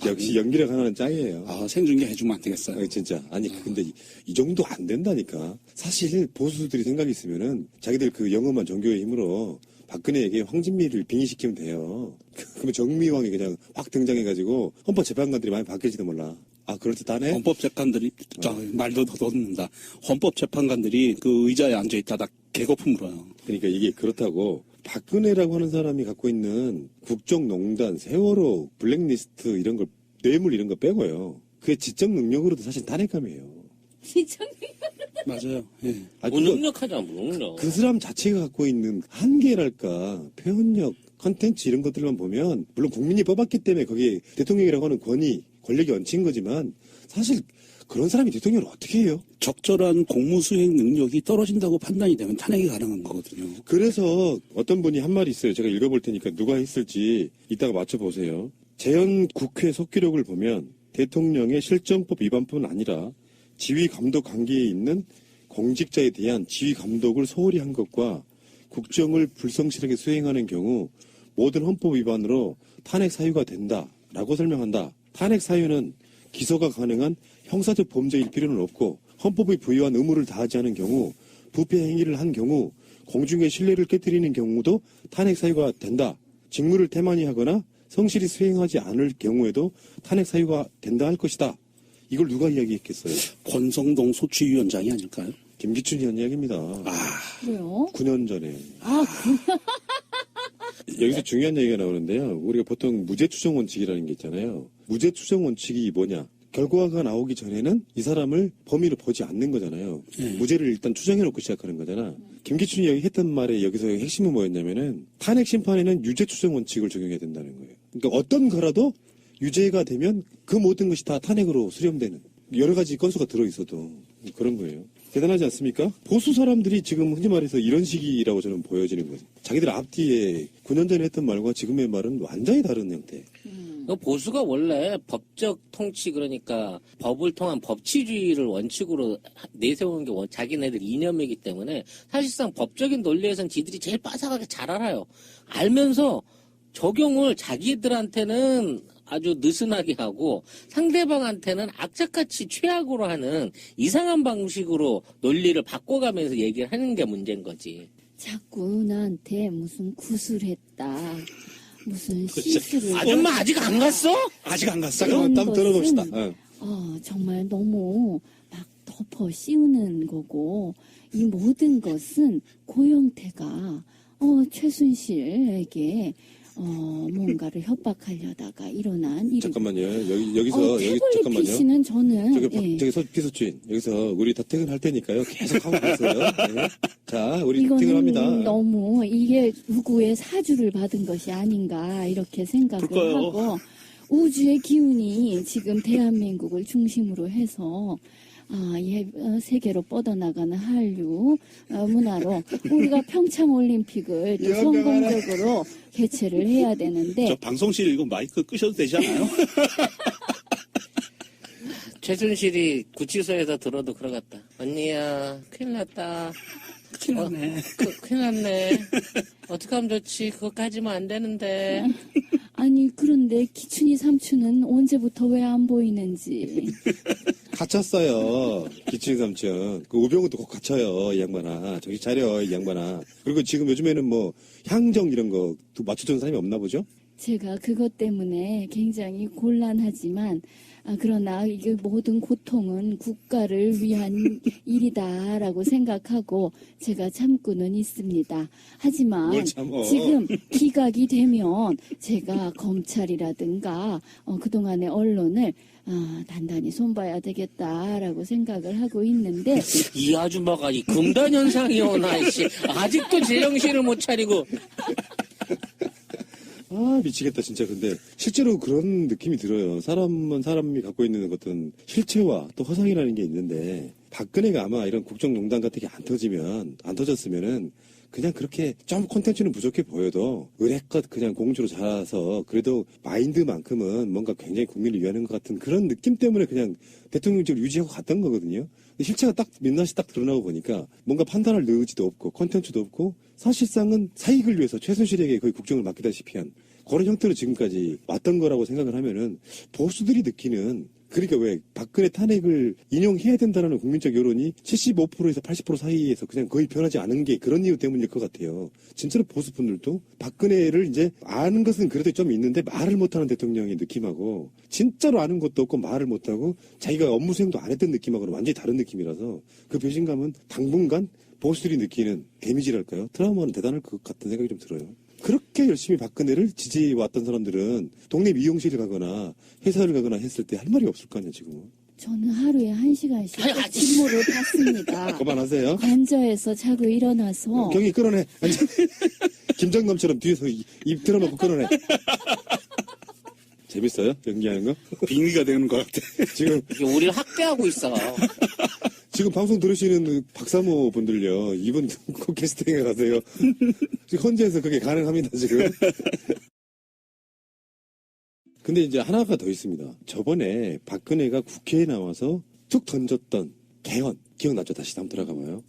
역시 연기력 하나는 짱이에요. 생중계 해주면 안 되겠어요. 진짜. 아니, 근데 이 정도 안 된다니까. 사실 보수들이 생각이 있으면은 자기들 그 영험한 종교의 힘으로 박근혜에게 황진미를 빙의시키면 돼요. 그러면 정미왕이 그냥 확 등장해가지고 헌법재판관들이 많이 바뀔지도 몰라. 아, 그럴듯하네? 헌법재판관들이, 말도 더듬는다. 헌법재판관들이 그 의자에 앉아있다가 개거품 물어요. 그러니까 이게 그렇다고 박근혜라고 하는 사람이 갖고 있는 국정농단, 세월호, 블랙리스트 이런 걸, 뇌물 이런 거 빼고요. 그게 지적 능력으로도 사실 탄핵감이에요. 진짜 맞아요. 예. 아, 그거 무능력하잖아, 무능력. 그 사람 자체가 갖고 있는 한계랄까, 표현력, 컨텐츠 이런 것들만 보면, 물론 국민이 뽑았기 때문에 거기에 대통령이라고 하는 권위, 권력이 얹힌 거지만, 사실 그런 사람이 대통령을 어떻게 해요? 적절한 공무수행 능력이 떨어진다고 판단이 되면 탄핵이 가능한 거거든요. 그래서 어떤 분이 한 말이 있어요. 제가 읽어볼 테니까 누가 했을지 이따가 맞춰보세요. 재현 국회 속기록을 보면 대통령의 실정법 위반뿐 아니라 지휘 감독 관계에 있는 공직자에 대한 지휘 감독을 소홀히 한 것과 국정을 불성실하게 수행하는 경우 모든 헌법 위반으로 탄핵 사유가 된다라고 설명한다. 탄핵 사유는 기소가 가능한 형사적 범죄일 필요는 없고 헌법이 부여한 의무를 다하지 않은 경우 부패 행위를 한 경우 공중의 신뢰를 깨뜨리는 경우도 탄핵 사유가 된다. 직무를 태만히 하거나 성실히 수행하지 않을 경우에도 탄핵 사유가 된다 할 것이다. 이걸 누가 이야기했겠어요? 권성동 소추위원장이 아닐까요? 김기춘 의원 이야기입니다. 그래요? 9년 전에. 아, 여기서 중요한 얘기가 나오는데요. 우리가 보통 무죄 추정 원칙이라는 게 있잖아요. 무죄 추정 원칙이 뭐냐? 결과가 나오기 전에는 이 사람을 범인으로 보지 않는 거잖아요. 무죄를 일단 추정해놓고 시작하는 거잖아. 김기춘이 여기 했던 말에 여기서 핵심은 뭐였냐면은 탄핵 심판에는 유죄 추정 원칙을 적용해야 된다는 거예요. 그러니까 어떤 거라도 유죄가 되면 그 모든 것이 다 탄핵으로 수렴되는 여러 가지 건수가 들어있어도 그런 거예요. 대단하지 않습니까? 보수 사람들이 지금 흔히 말해서 이런 식이라고 저는 보여지는 거죠. 자기들 앞뒤에 9년 전에 했던 말과 지금의 말은 완전히 다른 형태. 보수가 원래 법적 통치, 그러니까 법을 통한 법치주의를 원칙으로 내세우는 게 자기네들 이념이기 때문에 사실상 법적인 논리에선 지들이 제일 빠삭하게 잘 알아요. 알면서 적용을 자기들한테는 아주 느슨하게 하고 상대방한테는 악착같이 최악으로 하는 이상한 방식으로 논리를 바꿔가면서 얘기를 하는 게 문제인 거지. 자꾸 나한테 무슨 구술했다. 무슨 시술을. 아줌마 아직 안 갔어? 아직 안 갔어요? 잠깐만 땀 떨어봅시다. 정말 너무 막 덮어 씌우는 거고, 이 모든 것은 고영태가, 최순실에게, 뭔가를 협박하려다가 일어난 일이. 잠깐만요. 여기서 태블릿 잠깐만요. PC는 저는, 저기 피서주인 여기서 우리 다 퇴근할 테니까요. 계속 하고 계세요. 네. 자, 우리 이거는 퇴근합니다. 너무 이게 누구의 사주를 받은 것이 아닌가 이렇게 생각을 그럴까요? 하고, 우주의 기운이 지금 대한민국을 중심으로 해서 세계로 뻗어나가는 한류 문화로 우리가 평창올림픽을 또 성공적으로 개최를 해야 되는데. 저 방송실 이거 마이크 끄셔도 되지 않아요? 최순실이 구치소에서 들어도 그러겠다. 언니야, 큰일 났다. 큰일 났네. 큰일 났네. 어떻게 하면 좋지? 그거까지만 안 되는데. 아니, 그런데 기춘이 삼촌은 언제부터 왜 안 보이는지. 갇혔어요. 기춘 삼촌. 그 우병우도 꼭 갇혀요. 이 양반아. 정신 차려, 이 양반아. 그리고 지금 요즘에는 뭐 향정 이런 거 맞춰주는 사람이 없나 보죠? 제가 그것 때문에 굉장히 곤란하지만, 그러나 이게 모든 고통은 국가를 위한 일이다라고 생각하고 제가 참고는 있습니다. 하지만 뭘 참어. 지금 기각이 되면 제가 검찰이라든가 그동안의 언론을 단단히 손봐야 되겠다라고 생각을 하고 있는데. 이 아줌마가 이 금단현상이 오나, 씨. 아직도 제정신을 못 차리고. 미치겠다, 진짜. 근데, 실제로 그런 느낌이 들어요. 사람은 사람이 갖고 있는 어떤 실체와 또 허상이라는 게 있는데, 박근혜가 아마 이런 국정농단 같은 게 안 터졌으면은, 그냥 그렇게 좀 콘텐츠는 부족해 보여도, 의례껏 그냥 공주로 자라서, 그래도 마인드만큼은 뭔가 굉장히 국민을 위하는 것 같은 그런 느낌 때문에 그냥 대통령직을 유지하고 갔던 거거든요. 근데 실체가 딱, 민낯이 딱 드러나고 보니까, 뭔가 판단할 의지도 없고, 콘텐츠도 없고, 사실상은 사익을 위해서 최순실에게 거의 국정을 맡기다시피 한 그런 형태로 지금까지 왔던 거라고 생각을 하면은 보수들이 느끼는 그러니까 왜 박근혜 탄핵을 인용해야 된다는 국민적 여론이 75%에서 80% 사이에서 그냥 거의 변하지 않은 게 그런 이유 때문일 것 같아요. 진짜로 보수분들도 박근혜를 이제 아는 것은 그래도 좀 있는데 말을 못하는 대통령의 느낌하고 진짜로 아는 것도 없고 말을 못하고 자기가 업무 수행도 안 했던 느낌하고는 완전히 다른 느낌이라서 그 배신감은 당분간 보수들이 느끼는 데미지랄까요? 트라우마는 대단할 것 같은 생각이 좀 들어요. 그렇게 열심히 박근혜를 지지해왔던 사람들은 동네 미용실을 가거나 회사를 가거나 했을 때 할 말이 없을 거 아니야, 지금은. 저는 하루에 1시간씩 직무를 받습니다. 그만하세요. 관저에서 자고 일어나서 경이 끌어내. 김정남처럼 뒤에서 입 틀어놓고 끌어내. 재밌어요? 연기하는 거? 빙의가 되는 것 같아. 지금 이게 우리를 학대하고 있어. 지금 방송 들으시는 박사모 분들요. 이분 꼭 게스트행에 가세요. 지금 헌재에서 그게 가능합니다, 지금. 근데 이제 하나가 더 있습니다. 저번에 박근혜가 국회에 나와서 툭 던졌던 개헌. 기억나죠? 다시 한번 들어가 봐요.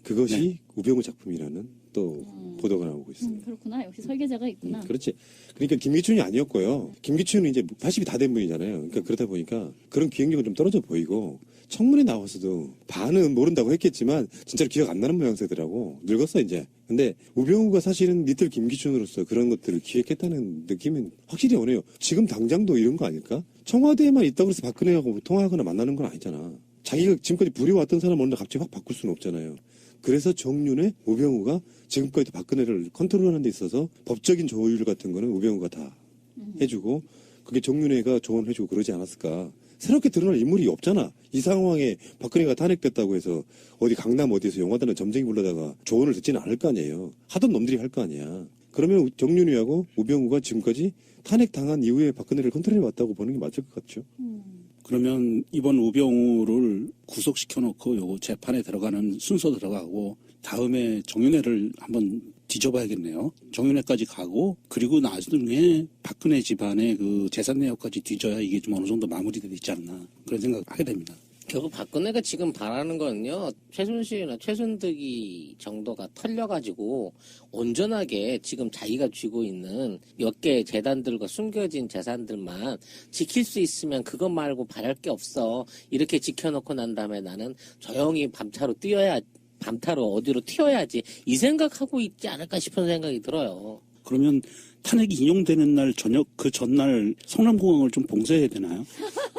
그것이 네. 우병우 작품이라는 또 보도가 나오고 있습니다. 그렇구나. 역시 설계자가 있구나. 그렇지. 그러니까 김기춘이 아니었고요. 김기춘은 이제 80이 다 된 분이잖아요. 그러니까 그러다 보니까 그런 기억력은 좀 떨어져 보이고 청문회 나와서도 반은 모른다고 했겠지만 진짜로 기억 안 나는 모양새더라고. 늙었어 이제. 근데 우병우가 사실은 리틀 김기춘으로서 그런 것들을 기획했다는 느낌은 확실히 오네요. 지금 당장도 이런 거 아닐까? 청와대에만 있다고 해서 박근혜하고 통화하거나 만나는 건 아니잖아. 자기가 지금까지 부려왔던 사람 어느 날 갑자기 확 바꿀 수는 없잖아요. 그래서 정윤회, 우병우가 지금까지도 박근혜를 컨트롤하는 데 있어서 법적인 조율 같은 거는 우병우가 다 해주고 그게 정윤회가 조언해주고 그러지 않았을까. 새롭게 드러날 인물이 없잖아. 이 상황에 박근혜가 탄핵됐다고 해서 어디 강남 어디에서 영화단을 점쟁이 불러다가 조언을 듣지는 않을 거 아니에요. 하던 놈들이 할 거 아니야. 그러면 정윤회하고 우병우가 지금까지 탄핵당한 이후에 박근혜를 컨트롤해왔다고 보는 게 맞을 것 같죠. 그러면 이번 우병우를 구속시켜놓고 요거 재판에 들어가는 순서 들어가고 다음에 정윤회를 한번 뒤져봐야겠네요. 정윤회까지 가고 그리고 나중에 박근혜 집안의 그 재산 내역까지 뒤져야 이게 좀 어느 정도 마무리되지 않나 그런 생각하게 됩니다. 결국 박근혜가 지금 바라는 거는요, 최순실이나 최순득이 정도가 털려가지고 온전하게 지금 자기가 쥐고 있는 몇 개의 재단들과 숨겨진 재산들만 지킬 수 있으면 그것 말고 바랄 게 없어. 이렇게 지켜놓고 난 다음에 나는 조용히 밤타로 어디로 튀어야지. 이 생각하고 있지 않을까 싶은 생각이 들어요. 그러면 탄핵이 인용되는 날 저녁 그 전날 성남공항을 좀 봉쇄해야 되나요?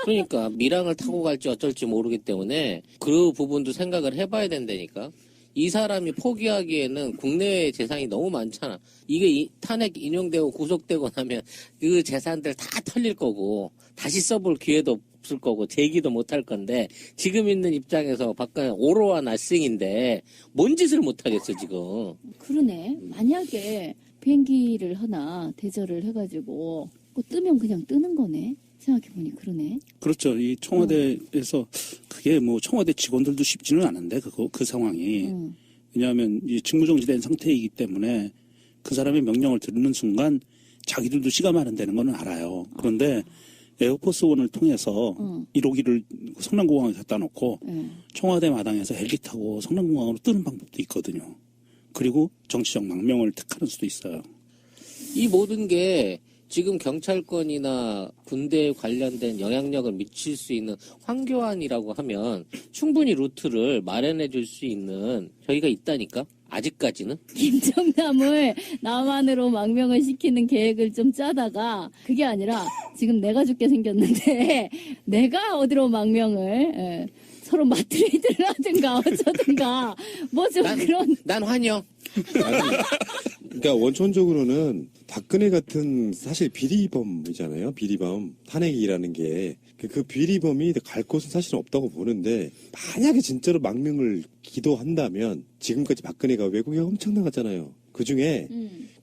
그러니까 밀항을 타고 갈지 어쩔지 모르기 때문에 그 부분도 생각을 해봐야 된다니까. 이 사람이 포기하기에는 국내의 재산이 너무 많잖아. 이게 탄핵 인용되고 구속되고 나면 그 재산들 다 털릴 거고 다시 써볼 기회도 없을 거고 제기도 못할 건데 지금 있는 입장에서 박근혜 오로와 나싱인데 뭔 짓을 못하겠어 지금. 그러네. 만약에 비행기를 하나 대절을 해가지고 뜨면 그냥 뜨는 거네. 생각해보니 그러네. 그렇죠. 이 청와대에서 그게 뭐 청와대 직원들도 쉽지는 않은데 그 상황이 왜냐하면 이 직무정지된 상태이기 때문에 그 사람의 명령을 들는 순간 자기들도 시가 마련되는 건 알아요. 그런데 에어포스원을 통해서 1호기를 성남공항에 갖다 놓고 청와대 마당에서 헬기 타고 성남공항으로 뜨는 방법도 있거든요. 그리고 정치적 망명을 택하는 수도 있어요. 이 모든 게 지금 경찰권이나 군대에 관련된 영향력을 미칠 수 있는 황교안이라고 하면 충분히 루트를 마련해 줄 수 있는 저희가 있다니까? 아직까지는? 김정남을 남한으로 망명을 시키는 계획을 좀 짜다가 그게 아니라 지금 내가 죽게 생겼는데 내가 어디로 망명을 서로 맞트레이드를 하든가 어쩌든가 뭐 좀 그런 난 환영. 그러니까 원천적으로는 박근혜 같은 사실 비리범이잖아요. 비리범. 탄핵이라는 게. 그 비리범이 갈 곳은 사실은 없다고 보는데 만약에 진짜로 망명을 기도한다면 지금까지 박근혜가 외국에 엄청 나갔잖아요. 그중에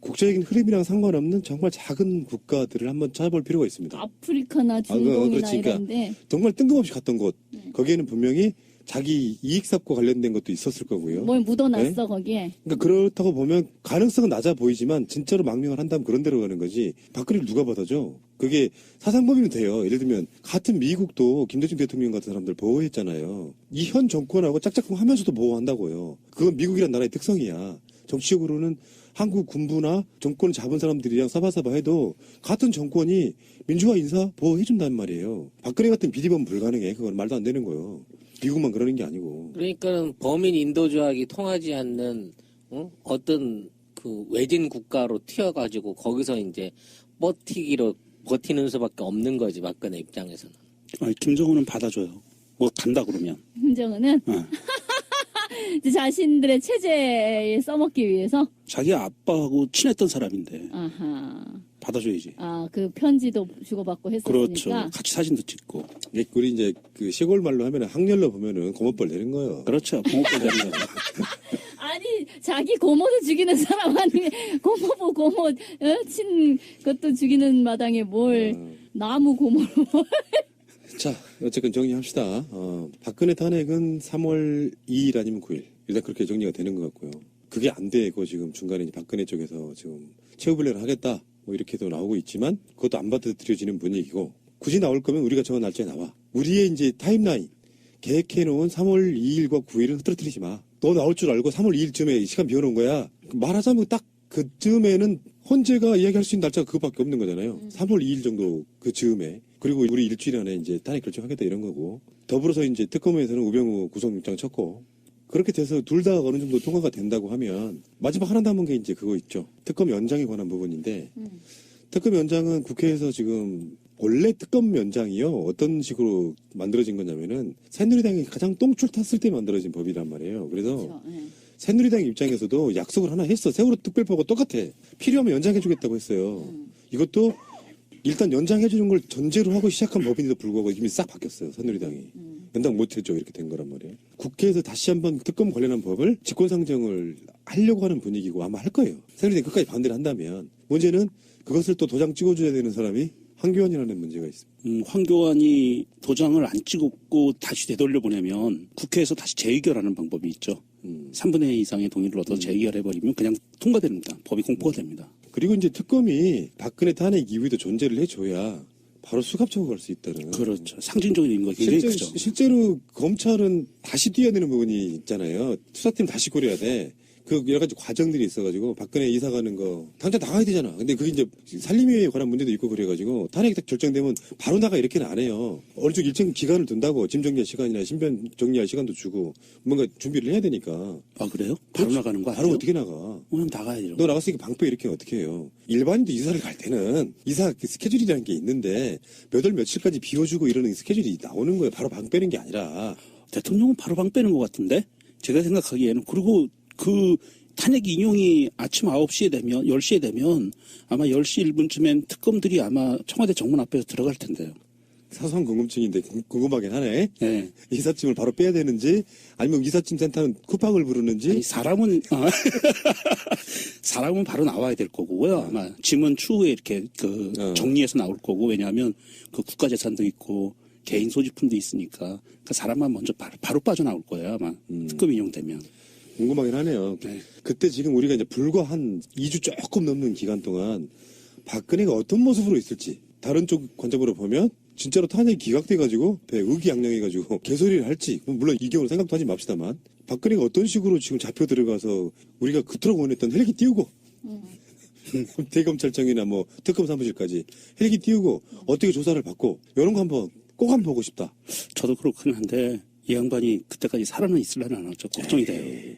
국제적인 흐름이랑 상관없는 정말 작은 국가들을 한번 찾아볼 필요가 있습니다. 아프리카나 중동이나 그렇지. 그러니까 이런데 정말 뜬금없이 갔던 곳. 거기에는 분명히 자기 이익 삽과 관련된 것도 있었을 거고요. 뭘 묻어놨어 네? 거기에. 그러니까 그렇다고 보면 가능성은 낮아 보이지만 진짜로 망명을 한다면 그런 데로 가는 거지. 박근혜를 누가 받아줘? 그게 사상범위면 돼요. 예를 들면 같은 미국도 김대중 대통령 같은 사람들 보호했잖아요. 이 현 정권하고 짝짝꿍 하면서도 보호한다고요. 그건 미국이란 나라의 특성이야. 정치적으로는 한국 군부나 정권을 잡은 사람들이랑 사바사바 해도 같은 정권이 민주화 인사 보호해준단 말이에요. 박근혜 같은 비리범 불가능해. 그건 말도 안 되는 거예요. 미국만 그러는 게 아니고. 그러니까는 범인 인도 조약이 통하지 않는 어떤 그 외진 국가로 튀어가지고 거기서 이제 버티는 수밖에 없는 거지 박근혜 입장에서는. 아니, 김정은은 받아줘요. 뭐 간다 그러면. 김정은은 어. 자신들의 체제에 써먹기 위해서. 자기 아빠하고 친했던 사람인데 아하. 받아줘야지. 아, 그 편지도 주고받고 했었으니까. 그렇죠. 같이 사진도 찍고. 우리 이제 그 시골 말로 하면은 학렬로 보면은 고모벌 내는 거예요. 그렇죠. 공업도 되는 거. 아니, 자기 고모도 죽이는 사람 아니, 고모부 고모, 친 것도 죽이는 마당에 뭘, 나무 고모로 뭘. 자, 어쨌건 정리합시다. 박근혜 탄핵은 3월 2일 아니면 9일. 일단 그렇게 정리가 되는 것 같고요. 그게 안 되고 지금 중간에 이제 박근혜 쪽에서 지금 최후블례를 하겠다. 뭐 이렇게도 나오고 있지만 그것도 안 받아들여지는 분위기고 굳이 나올 거면 우리가 정한 날짜에 나와. 우리의 이제 타임라인 계획해놓은 3월 2일과 9일은 흐트러뜨리지 마. 너 나올 줄 알고 3월 2일쯤에 시간 비워놓은 거야. 말하자면 딱 그쯤에는 헌재가 이야기할 수 있는 날짜가 그거밖에 없는 거잖아요. 3월 2일 정도 그 즈음에. 그리고 우리 일주일 안에 이제 탄핵 결정하겠다 이런 거고. 더불어서 이제 특검에서는 우병우 구속영장 쳤고. 그렇게 돼서 둘 다 어느 정도 통과가 된다고 하면 마지막 하나 남은 게 이제 그거 있죠. 특검 연장에 관한 부분인데 특검 연장은 국회에서 지금 원래 특검 연장이요 어떤 식으로 만들어진 거냐면은 새누리당이 가장 똥줄 탔을 때 만들어진 법이란 말이에요. 그래서 그렇죠. 네. 새누리당 입장에서도 약속을 하나 했어. 세월호 특별법하고 똑같아. 필요하면 연장해주겠다고 했어요. 이것도 일단 연장해주는 걸 전제로 하고 시작한 법인데도 불구하고 이미 싹 바뀌었어요. 새누리당이. 연장 못했죠. 이렇게 된 거란 말이에요. 국회에서 다시 한번 특검 관련한 법을 직권상정을 하려고 하는 분위기고 아마 할 거예요. 새누리당이 끝까지 반대를 한다면 문제는 그것을 또 도장 찍어줘야 되는 사람이 황교안이라는 문제가 있습니다. 황교안이 도장을 안 찍었고 다시 되돌려 보내면 국회에서 다시 재의결하는 방법이 있죠. 3분의 2 이상의 동의를 얻어서 재의결해버리면 그냥 통과됩니다. 법이 공포가 됩니다. 그리고 이제 특검이 박근혜 탄핵 이후에도 존재를 해줘야 바로 수갑차고 갈 수 있다는. 그렇죠. 상징적인 의미가 굉장히 크죠. 실제로 검찰은 다시 뛰어야 되는 부분이 있잖아요. 수사팀 다시 꾸려야 돼. 그 여러 가지 과정들이 있어가지고 박근혜 이사 가는 거 당장 나가야 되잖아. 근데 그게 이제 살림에 관한 문제도 있고 그래가지고 탄핵이 딱 결정되면 바로 나가 이렇게는 안 해요. 어느 정도 일정 기간을 둔다고 짐 정리할 시간이나 신변 정리할 시간도 주고 뭔가 준비를 해야 되니까. 아 그래요? 바로 나가는 거 아니에요? 바로 어떻게 나가? 그냥 나가야죠. 너 나갔으니까 방패 이렇게 어떻게 해요? 일반인도 이사를 갈 때는 이사 그 스케줄이라는 게 있는데 몇 월 며칠까지 비워주고 이러는 스케줄이 나오는 거예요. 바로 방 빼는 게 아니라. 대통령은 바로 방 빼는 것 같은데 제가 생각하기에는. 그리고 그 탄핵 인용이 아침 9시에 되면 10시에 되면 아마 10시 1분쯤엔 특검들이 아마 청와대 정문 앞에서 들어갈 텐데요. 사소한 궁금증인데 궁금하긴 하네. 네. 이삿짐을 바로 빼야 되는지 아니면 이삿짐 센터는 쿠팡을 부르는지. 아니, 사람은 사람은 바로 나와야 될 거고요. 아마 짐은 추후에 이렇게 정리해서 나올 거고. 왜냐하면 그 국가재산도 있고 개인 소지품도 있으니까 그 사람만 먼저 바로 빠져나올 거예요. 아마 특검 인용되면. 궁금하긴 하네요. 네. 그때 지금 우리가 이제 불과 한 2주 조금 넘는 기간 동안 박근혜가 어떤 모습으로 있을지 다른 쪽 관점으로 보면 진짜로 탄핵이 기각돼가지고 의기양양해가지고 개소리를 할지 물론 이 경우는 생각도 하지 맙시다만 박근혜가 어떤 식으로 지금 잡혀 들어가서 우리가 그토록 원했던 헬기 띄우고 대검찰청이나 뭐 특검 사무실까지 헬기 띄우고 어떻게 조사를 받고 이런 거 한번 꼭 한번 보고 싶다. 저도 그렇긴 한데 이 양반이 그때까지 살아는 있을려나 안 할지 걱정이 돼요.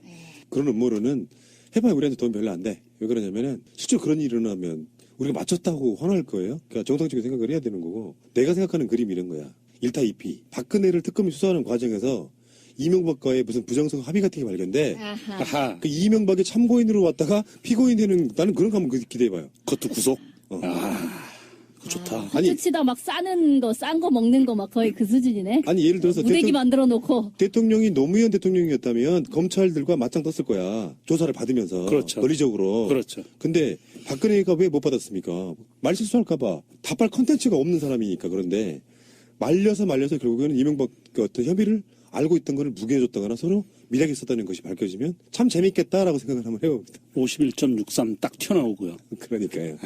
그런 음모론은 해봐야 우리한테 도움 별로 안 돼. 왜 그러냐면은 실제로 그런 일이 일어나면 우리가 맞췄다고 화날 거예요. 그러니까 정상적인 생각을 해야 되는 거고 내가 생각하는 그림이 이런 거야. 1타 2피. 박근혜를 특검이 수사하는 과정에서 이명박과의 무슨 부정성 합의 같은 게 발견돼. 아하. 그 이명박의 참고인으로 왔다가 피고인 되는 나는 그런 거 한번 기대해봐요. 그것도 구속? 어. 그거 좋다. 아니- 치다 막 싸는 거, 싼 거 먹는 거 막 거의 그 수준이네. 아니 예를 들어서 무대기 만들어 놓고. 대통령이 노무현 대통령이었다면 검찰들과 맞짱 떴을 거야. 조사를 받으면서. 그렇죠. 논리적으로. 그렇죠. 근데 박근혜가 왜 못 받았습니까? 말 실수할까봐. 답할 컨텐츠가 없는 사람이니까 그런데 말려서 결국에는 이명박 그 어떤 협의를 알고 있던 거를 묵인해줬다거나 서로 밀약이 있었다는 것이 밝혀지면 참 재밌겠다라고 생각을 한번 해봅니다. 51.63 딱 튀어나오고요. 그러니까요.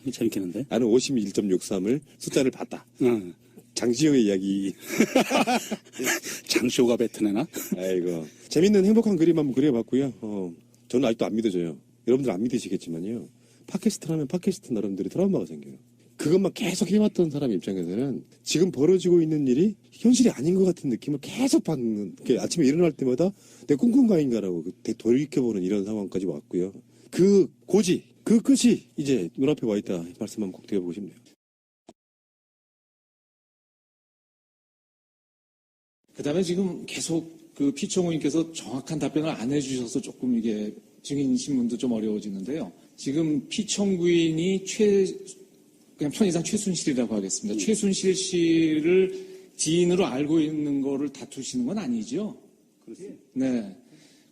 이거 재밌겠는데? 나는 51.63을 숫자를 봤다. 응. 장지영의 이야기. 장쇼가 뱉어내나? 아이고. 재밌는 행복한 그림 한번 그려봤고요. 저는 아직도 안 믿어져요. 여러분들 안 믿으시겠지만요. 팟캐스트를 하면 팟캐스트 나름대로 트라우마가 생겨요. 그것만 계속 해왔던 사람 입장에서는 지금 벌어지고 있는 일이 현실이 아닌 것 같은 느낌을 계속 받는, 아침에 일어날 때마다 내 꿈꾼 거 아닌가라고 돌이켜보는 이런 상황까지 왔고요. 그 고지, 그 끝이 이제 눈앞에 와 있다 말씀 한번 꼭 드려보고 싶네요. 그 다음에 지금 계속 그 피청구님께서 정확한 답변을 안 해주셔서 조금 이게 증인 신문도 좀 어려워지는데요. 지금 피청구인이 그냥 편의상 최순실이라고 하겠습니다. 최순실 씨를 지인으로 알고 있는 거를 다투시는 건 아니죠? 그렇습니다. 네.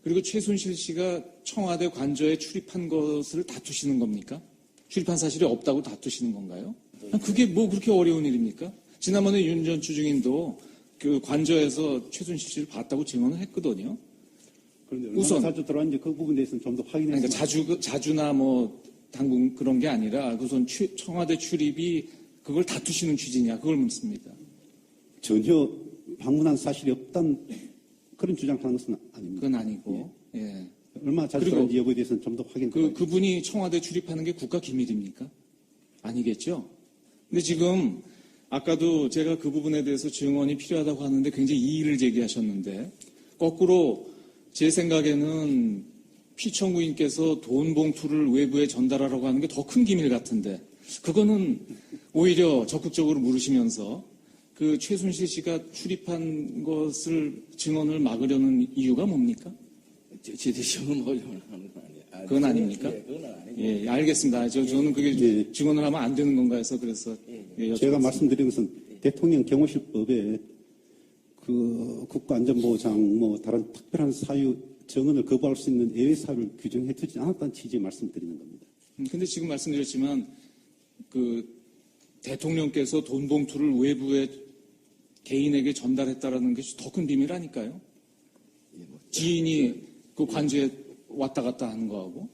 그리고 최순실 씨가 청와대 관저에 출입한 것을 다투시는 겁니까? 출입한 사실이 없다고 다투시는 건가요? 그게 뭐 그렇게 어려운 일입니까? 지난번에 윤 전 주중인도 그 관저에서 최순실 씨를 봤다고 증언을 했거든요. 그런데 우선 자주 들어왔는지 그 부분에 대해서는 좀 더 확인해. 그러니까 자주나 뭐 당분 그런 게 아니라 우선 청와대 출입이 그걸 다투시는 취지냐 그걸 묻습니다. 전혀 방문한 사실이 없단 그런 주장하는 것은 아닙니다. 그건 아니고. 예. 얼마나 자주 그리고 들어왔는지 여부에 대해서는 좀 더 확인. 그분이 청와대 출입하는 게 국가 기밀입니까? 아니겠죠? 근데 지금 아까도 제가 그 부분에 대해서 증언이 필요하다고 하는데 굉장히 이의를 제기하셨는데 거꾸로 제 생각에는 피청구인께서 돈 봉투를 외부에 전달하라고 하는 게 더 큰 기밀 같은데 그거는 오히려 적극적으로 물으시면서 그 최순실 씨가 출입한 것을 증언을 막으려는 이유가 뭡니까? 증언 하려고 하는 건 아니에요. 그건 아닙니까? 예, 그건 아니고. 예, 알겠습니다. 저는 그게 예. 증언을 하면 안 되는 건가 해서 그래서 예, 제가 여쭤봤습니다. 말씀드린 것은 대통령 경호실법에 그 국가안전보장 뭐 다른 특별한 사유 정언을 거부할 수 있는 예외 사유를 규정해 두지 않았다는 취지의 말씀드리는 겁니다. 근데 지금 말씀드렸지만 그 대통령께서 돈 봉투를 외부에 개인에게 전달했다라는 것이 더 큰 비밀 아닐까요? 지인이 그 관저에 왔다 갔다 하는 거하고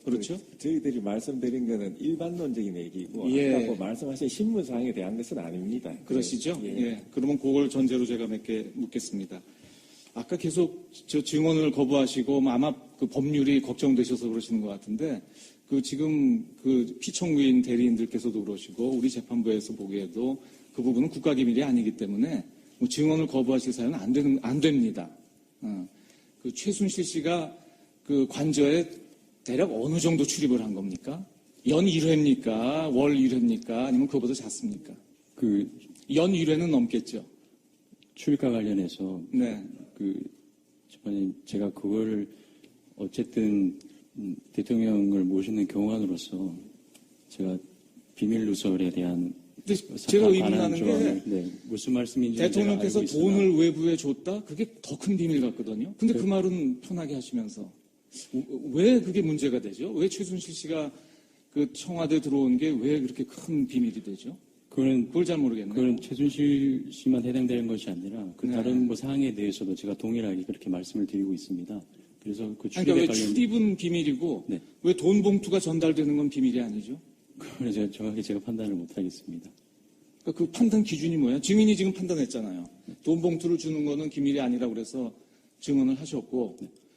그렇죠? 저희들이 말씀드린 거는 일반론적인 얘기고 예. 아까 그 말씀하신 신문사항에 대한 것은 아닙니다. 그러시죠? 예. 예. 그러면 그걸 전제로 제가 몇 개 묻겠습니다. 아까 계속 저 증언을 거부하시고 아마 그 법률이 걱정되셔서 그러시는 것 같은데 그 지금 그 피청구인 대리인들께서도 그러시고 우리 재판부에서 보기에도 그 부분은 국가기밀이 아니기 때문에 뭐 증언을 거부하실 사유는 안 됩니다. 그 최순실 씨가 그 관저에 대략 어느 정도 출입을 한 겁니까? 연 1회입니까? 월 1회입니까? 아니면 그거보다 작습니까? 그 연 1회는 넘겠죠. 출입과 관련해서 네. 그 재판장님 제가 그거를 어쨌든 대통령을 모시는 경관으로서 제가 비밀 누설에 대한 근데 제가 의문하는 반환 조항을, 게 네, 무슨 말씀인지 대통령께서 제가 알고 돈을 외부에 줬다? 그게 더 큰 비밀 같거든요. 근데 그 말은 편하게 하시면서 왜 그게 문제가 되죠? 왜 최순실 씨가 그 청와대 들어온 게 왜 그렇게 큰 비밀이 되죠? 그걸 잘 모르겠네요. 그건 최순실 씨만 해당되는 것이 아니라 그 네. 다른 뭐 사항에 대해서도 제가 동일하게 그렇게 말씀을 드리고 있습니다. 그래서 그 출입에 그러니까 왜 관련 출입은 비밀이고 네. 왜 돈 봉투가 전달되는 건 비밀이 아니죠? 그걸 정확히 제가 판단을 못 하겠습니다. 그러니까 그 판단 기준이 뭐야? 증인이 지금 판단했잖아요. 돈 봉투를 주는 거는 기밀이 아니라고 그래서 증언을 하셨고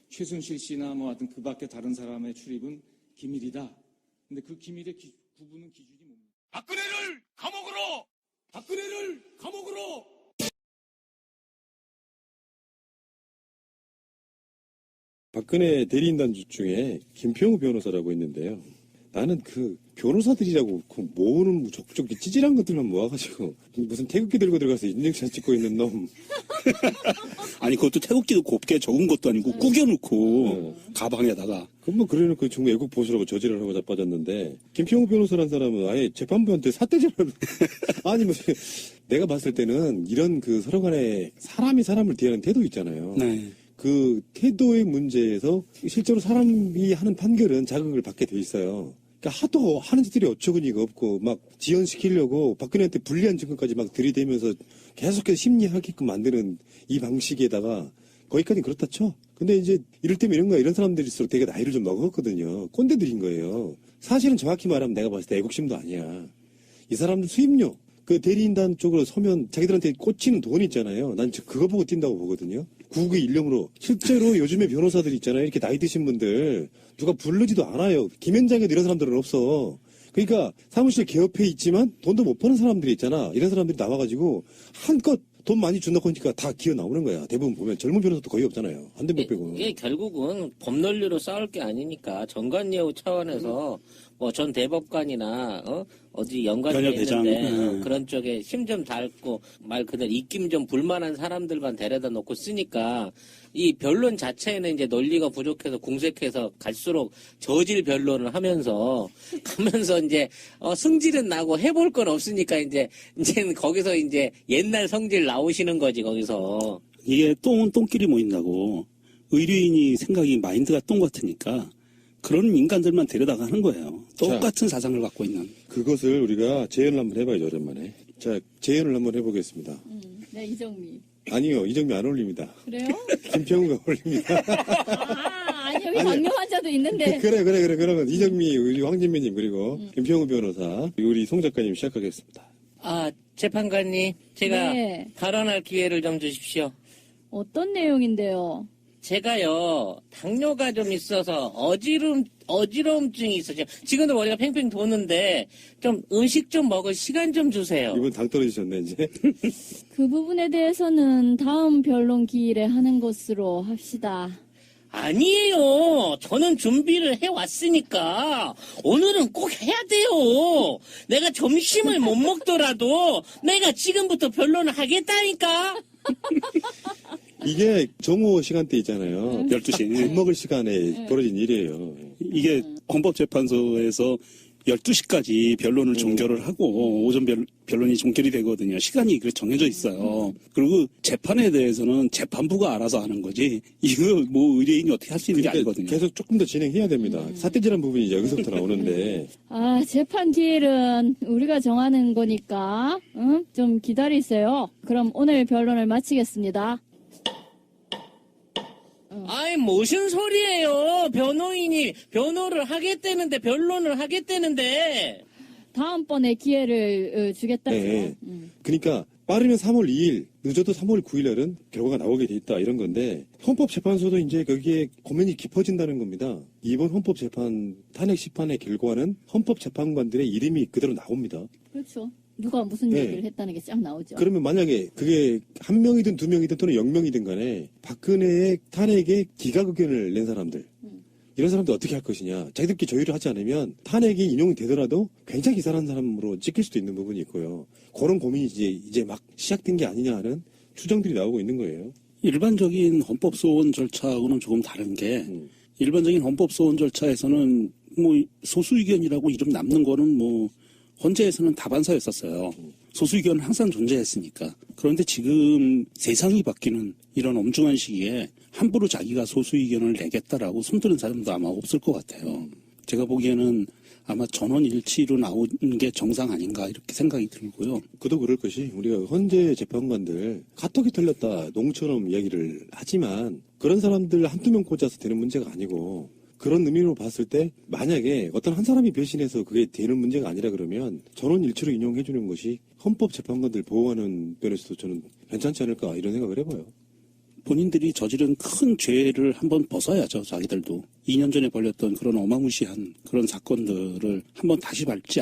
최순실 씨나 뭐 하여튼 그 밖에 다른 사람의 출입은 기밀이다. 근데 그 기밀의 구분은 기준이 뭡니까? 박근혜를 감옥으로! 박근혜를 감옥으로! 박근혜 대리인단 중에 김평우 변호사라고 있는데요. 나는 그 변호사들이라고 그 모으는 적극 찌질한 것들만 모아가지고 무슨 태극기 들고 들어가서 인증샷 찍고 있는 놈. 아니 그것도 태극기도 곱게 적은 것도 아니고 구겨놓고 가방에다가 그건 뭐 그래놓고 정말 애국 보수라고 저지를 하고 자빠졌는데 김평우 변호사라는 사람은 아예 재판부한테 사태질을 아니 무슨 내가 봤을 때는 이런 그 서로 간에 사람이 사람을 대하는 태도 있잖아요. 네. 그 태도의 문제에서 실제로 사람이 하는 판결은 자극을 받게 돼 있어요. 그러니까 하도 하는 짓들이 어처구니가 없고 막 지연시키려고 박근혜한테 불리한 증거까지 막 들이대면서 계속해서 심리하게끔 만드는 이 방식에다가 거기까지는 그렇다 쳐. 근데 이제 이럴 때면 이런 사람들일수록 되게 나이를 좀 먹었거든요. 꼰대들인 거예요. 사실은 정확히 말하면 내가 봤을 때 애국심도 아니야. 이 사람들 수입료. 그 대리인단 쪽으로 서면 자기들한테 꽂히는 돈 있잖아요. 난 그거 보고 뛴다고 보거든요. 구국의 일념으로 실제로 요즘에 변호사들 있잖아요. 이렇게 나이 드신 분들 누가 부르지도 않아요. 김현장에도 이런 사람들은 없어. 그러니까 사무실 개업해 있지만 돈도 못 버는 사람들이 있잖아. 이런 사람들이 나와가지고 한껏 돈 많이 준다고 하니까 다 기어 나오는 거야. 대부분 보면 젊은 변호사도 거의 없잖아요. 한 대몇 빼고. 이게 결국은 법 논리로 싸울 게 아니니까 정관예우 차원에서 뭐 전 대법관이나 어디 연관돼 변협대장. 있는데 그런 쪽에 힘 좀 닳고 말 그대로 입김 좀 불만한 사람들만 데려다 놓고 쓰니까 이 변론 자체에는 이제 논리가 부족해서 궁색해서 갈수록 저질 변론을 하면서 이제 승질은 나고 해볼 건 없으니까 이제는 거기서 이제 옛날 성질 나오시는 거지 거기서. 이게 똥은 똥끼리 모인다고 의뢰인이 생각이 마인드가 똥 같으니까 그런 인간들만 데려다가 하는 거예요. 똑같은 사상을 갖고 있는. 그것을 우리가 재연을 한번 해봐야죠, 오랜만에. 자, 재연을 한번 해보겠습니다. 네, 이정미. 아니요, 이정미 안 어울립니다. 그래요? 김평우가 어울립니다. 아니, 여기 당뇨 환자도 있는데. 그래. 그러면 이정미, 우리 황진미님, 그리고 김평우 변호사, 우리 송 작가님 시작하겠습니다. 아, 재판관님, 제가 네. 발언할 기회를 좀 주십시오. 어떤 내용인데요? 제가요, 당뇨가 좀 있어서 어지러움증이 있어요. 지금도 머리가 팽팽 도는데, 좀 음식 좀 먹을 시간 좀 주세요. 이분 당 떨어지셨네, 이제. 그 부분에 대해서는 다음 변론 기일에 하는 것으로 합시다. 아니에요. 저는 준비를 해왔으니까, 오늘은 꼭 해야 돼요. 내가 점심을 못 먹더라도, 내가 지금부터 변론을 하겠다니까? 이게 정오 시간대 있잖아요. 12시. 밥 먹을 시간에 벌어진 일이에요. 이게 헌법재판소에서 12시까지 변론을 종결을 하고 오전 변론이 종결이 되거든요. 시간이 정해져 있어요. 그리고 재판에 대해서는 재판부가 알아서 하는 거지. 이거 뭐 의뢰인이 어떻게 할 수 있는 게 아니거든요. 계속 조금 더 진행해야 됩니다. 사태질한 부분이 이제 여기서부터 나오는데. 아, 재판 기일은 우리가 정하는 거니까, 좀 기다리세요. 그럼 오늘 변론을 마치겠습니다. 아이, 무슨 소리예요. 변호인이 변호를 하겠다는데, 변론을 하겠다는데. 다음번에 기회를 주겠다고. 네. 그러니까 빠르면 3월 2일, 늦어도 3월 9일 날은 결과가 나오게 돼 있다 이런 건데 헌법재판소도 이제 거기에 고민이 깊어진다는 겁니다. 이번 헌법재판 탄핵 심판의 결과는 헌법재판관들의 이름이 그대로 나옵니다. 그렇죠. 누가 무슨 네. 얘기를 했다는 게 쫙 나오죠. 그러면 만약에 그게 한 명이든 두 명이든 또는 0명이든 간에 박근혜의 탄핵에 기각 의견을 낸 사람들 이런 사람들 어떻게 할 것이냐. 자기들끼리 조율을 하지 않으면 탄핵이 인용이 되더라도 굉장히 이상한 사람으로 찍힐 수도 있는 부분이 있고요. 그런 고민이 이제 막 시작된 게 아니냐 하는 추정들이 나오고 있는 거예요. 일반적인 헌법소원 절차하고는 조금 다른 게 일반적인 헌법소원 절차에서는 뭐 소수 의견이라고 이름 남는 거는 뭐 헌재에서는 다반사였었어요. 소수 의견은 항상 존재했으니까. 그런데 지금 세상이 바뀌는 이런 엄중한 시기에 함부로 자기가 소수 의견을 내겠다라고 손드는 사람도 아마 없을 것 같아요. 제가 보기에는 아마 전원일치로 나온 게 정상 아닌가 이렇게 생각이 들고요. 그도 그럴 것이 우리가 헌재 재판관들 카톡이 틀렸다 농처럼 이야기를 하지만 그런 사람들 한두 명 꽂아서 되는 문제가 아니고 그런 의미로 봤을 때 만약에 어떤 한 사람이 배신해서 그게 되는 문제가 아니라 그러면 전원일치로 인용해 주는 것이 헌법재판관들 보호하는 면에서도 저는 괜찮지 않을까 이런 생각을 해봐요. 본인들이 저지른 큰 죄를 한번 벗어야죠. 자기들도. 2년 전에 벌였던 그런 어마무시한 그런 사건들을 한번 다시 밟지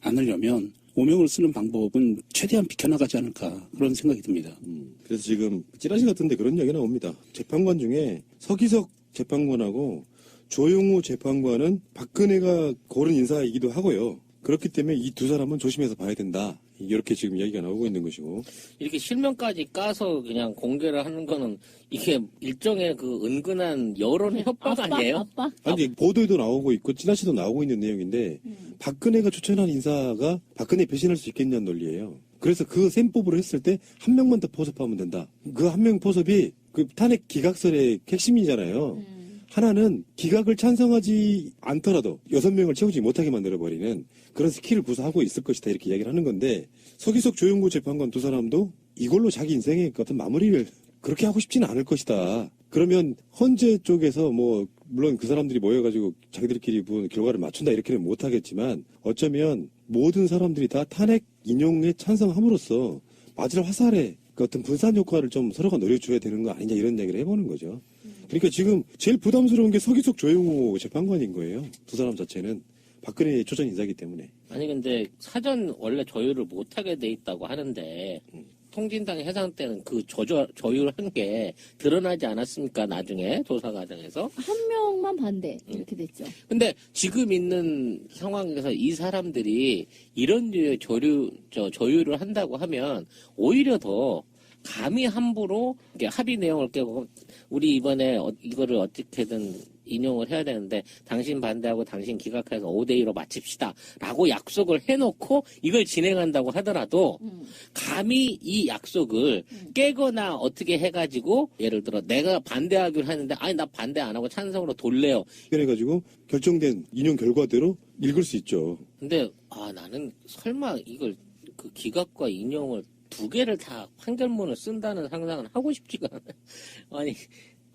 않으려면 오명을 쓰는 방법은 최대한 비켜나가지 않을까 그런 생각이 듭니다. 그래서 지금 찌라시 같은데 그런 이야기 나옵니다. 재판관 중에 서기석 재판관하고 조용호 재판관은 박근혜가 고른 인사이기도 하고요. 그렇기 때문에 이 두 사람은 조심해서 봐야 된다. 이렇게 지금 이야기가 나오고 있는 것이고. 이렇게 실명까지 까서 그냥 공개를 하는 거는 이게 일종의 그 은근한 여론의 협박 아니에요? 압박? 아니 보도에도 나오고 있고 찌라시도 나오고 있는 내용인데 박근혜가 추천한 인사가 박근혜 배신할 수 있겠냐는 논리예요. 그래서 그 셈법으로 했을 때 한 명만 더 포섭하면 된다. 그 한 명 포섭이 그 탄핵 기각설의 핵심이잖아요. 하나는 기각을 찬성하지 않더라도 6명을 채우지 못하게 만들어버리는 그런 스킬을 구사하고 있을 것이다 이렇게 이야기를 하는 건데 서기석 조용구 재판관 두 사람도 이걸로 자기 인생의 어떤 마무리를 그렇게 하고 싶지는 않을 것이다. 그러면 헌재 쪽에서 뭐 물론 그 사람들이 모여가지고 자기들끼리 뭐 결과를 맞춘다 이렇게는 못하겠지만 어쩌면 모든 사람들이 다 탄핵 인용에 찬성함으로써 맞을 화살에 그 어떤 분산 효과를 좀 서로가 노려줘야 되는 거 아니냐 이런 얘기를 해보는 거죠. 그러니까 지금 제일 부담스러운 게 서기석 조영호 재판관인 거예요. 두 사람 자체는 박근혜 초전 인사기 때문에. 아니 근데 사전 원래 조율을 못하게 돼 있다고 하는데 통진당 해상 때는 그 조율한 게 드러나지 않았습니까? 나중에 조사 과정에서. 한 명만 반대 이렇게 됐죠. 근데 지금 있는 상황에서 이 사람들이 이런 류의 조율을 한다고 하면 오히려 더 감히 함부로 합의 내용을 깨고 우리 이번에 이거를 어떻게든 인용을 해야 되는데 당신 반대하고 당신 기각해서 5대2로 마칩시다 라고 약속을 해놓고 이걸 진행한다고 하더라도 감히 이 약속을 깨거나 어떻게 해가지고 예를 들어 내가 반대하기로 했는데 아니 나 반대 안 하고 찬성으로 돌래요. 그래가지고 결정된 인용 결과대로 읽을 수 있죠. 근데 나는 설마 이걸 그 기각과 인용을 두 개를 다 판결문을 쓴다는 상상은 하고 싶지가 않아요. 아니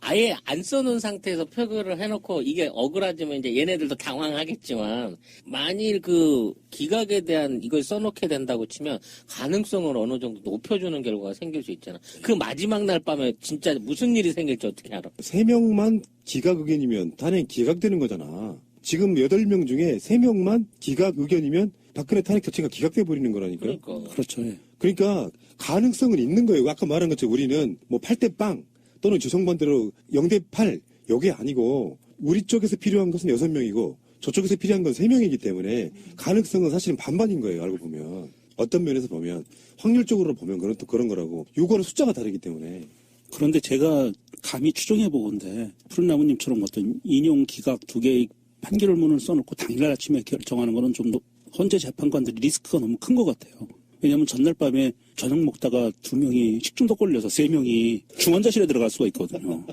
아예 안 써놓은 상태에서 표결을 해놓고 이게 억울하지만 이제 얘네들도 당황하겠지만 만일 그 기각에 대한 이걸 써놓게 된다고 치면 가능성을 어느 정도 높여주는 결과가 생길 수 있잖아. 그 마지막 날 밤에 진짜 무슨 일이 생길지 어떻게 알아? 3명만 기각 의견이면 탄핵 기각되는 거잖아. 지금 8명 중에 3명만 기각 의견이면 박근혜 탄핵 자체가 기각돼 버리는 거라니까요. 그렇죠. 예. 그러니까 가능성은 있는 거예요. 아까 말한 것처럼 우리는 뭐 8대 빵 또는 주성반대로 0대 8 이게 아니고 우리 쪽에서 필요한 것은 6명이고 저쪽에서 필요한 건 3명이기 때문에 가능성은 사실은 반반인 거예요. 알고 보면. 어떤 면에서 보면 확률적으로 보면 그건 또 그런 거라고. 요거는 숫자가 다르기 때문에. 그런데 제가 감히 추정해 보건데 푸른 나무님처럼 어떤 인용 기각 두 개의 판결문을 써놓고 당일날 아침에 결정하는 거는 좀 헌재 재판관들이 리스크가 너무 큰 것 같아요. 왜냐하면 전날 밤에 저녁 먹다가 2명이 식중독 걸려서 3명이 중환자실에 들어갈 수가 있거든요.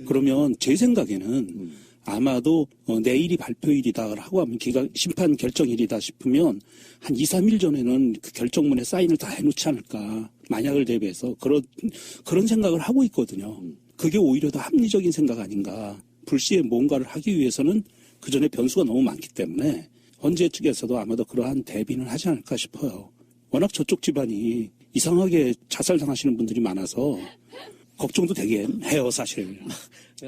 그러면 제 생각에는 아마도 내일이 발표일이다 하고 하면 심판 결정일이다 싶으면 한 2, 3일 전에는 그 결정문에 사인을 다 해놓지 않을까. 만약을 대비해서 그런 생각을 하고 있거든요. 그게 오히려 더 합리적인 생각 아닌가. 불시에 뭔가를 하기 위해서는 그 전에 변수가 너무 많기 때문에 헌재 측에서도 아마도 그러한 대비는 하지 않을까 싶어요. 워낙 저쪽 집안이 이상하게 자살당하시는 분들이 많아서 걱정도 되긴 해요, 사실.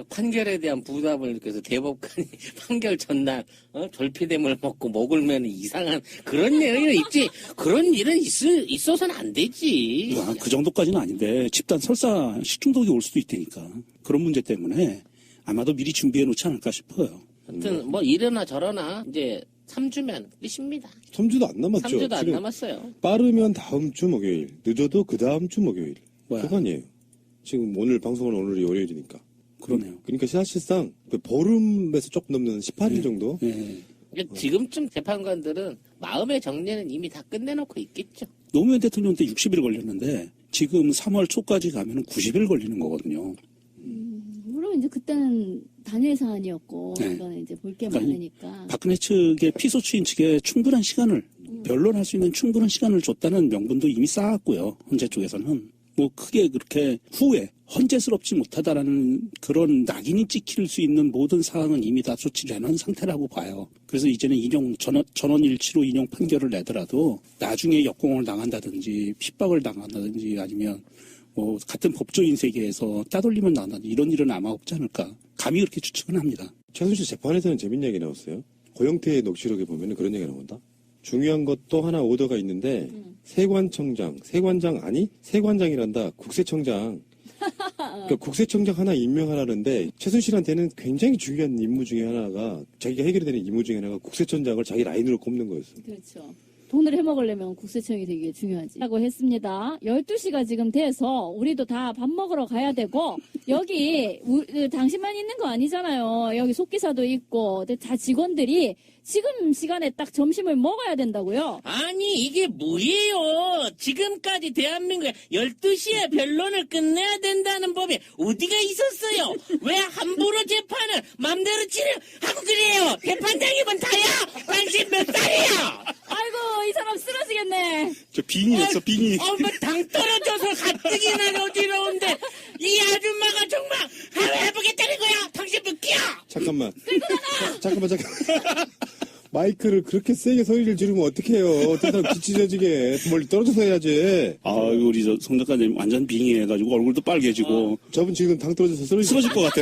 판결에 대한 부담을 느껴서 대법관이 판결 전날 절피뎀을 먹고 먹으면 이상한 그런 일은 있지. 그런 일은 있어서는 안 되지. 그 정도까지는 아닌데 집단 설사 식중독이 올 수도 있다니까. 그런 문제 때문에 아마도 미리 준비해 놓지 않을까 싶어요. 하여튼 뭐 이러나 저러나 이제 3주면 끝입니다. 3주도 안 남았죠. 3주도 안 남았어요. 빠르면 다음 주 목요일, 늦어도 그 다음 주 목요일. 뭐야? 그간이에요. 지금 오늘 방송은 오늘이 월요일이니까. 그러네요. 그러니까 사실상 보름에서 조금 넘는 18일 정도. 네. 지금쯤 재판관들은 마음의 정리는 이미 다 끝내놓고 있겠죠. 노무현 대통령 때 60일 걸렸는데 지금 3월 초까지 가면 90일 걸리는 거거든요. 물론 이제 그때는 단일 사안이었고 네. 이거는 이제 볼 게 그러니까 많으니까. 박근혜 측의 피소추인 측에 충분한 시간을 변론할 수 있는 충분한 시간을 줬다는 명분도 이미 쌓았고요. 헌재 쪽에서는 뭐 크게 그렇게 후에 헌재스럽지 못하다라는 그런 낙인이 찍힐 수 있는 모든 사항은 이미 다 조치를 해놓은 상태라고 봐요. 그래서 이제는 전원일치로 인용 판결을 내더라도 나중에 역공을 당한다든지 핍박을 당한다든지 아니면 뭐 같은 법조인 세계에서 따돌림을 당한다든지 이런 일은 아마 없지 않을까. 감히 그렇게 추측은 합니다. 최순실 재판에서는 재밌는 얘기 나왔어요. 고영태의 녹취록에 보면 그런 얘기가 나온다. 중요한 것도 하나 오더가 있는데 세관청장, 세관장이란다. 국세청장. 그러니까 국세청장 하나 임명하라는데 최순실한테는 굉장히 중요한 임무 중에 하나가 자기가 해결이 되는 임무 중에 하나가 국세청장을 자기 라인으로 꼽는 거였어. 그렇죠. 돈을 해먹으려면 국세청이 되게 중요하지. 라고 했습니다. 12시가 지금 돼서 우리도 다 밥 먹으러 가야 되고 여기 당신만 있는 거 아니잖아요. 여기 속기사도 있고 다 직원들이 지금 시간에 딱 점심을 먹어야 된다고요. 아니 이게 뭐예요. 지금까지 대한민국에 12시에 변론을 끝내야 된다는 법이 어디가 있었어요. 왜 함부로 재판을 맘대로 하고 그래요. 재판장이면 다야. 당신 몇 살이야. 아이고 이 사람 쓰러지겠네. 저 빙의했어, 빙의. 당 떨어져서 가뜩이나 어지러운데 이 아줌마가 정말 해보겠다는 거야. 당신 몇 끼야. 잠깐만. 잠깐만. 마이크를 그렇게 세게 소리를 지르면 어떡해요. 어떤 사람 지치져지게 멀리 떨어져서 해야지. 아, 우리 송 작가님 완전 빙의해가지고 얼굴도 빨개지고 저분 지금 당 떨어져서 쓰러질 것 같아.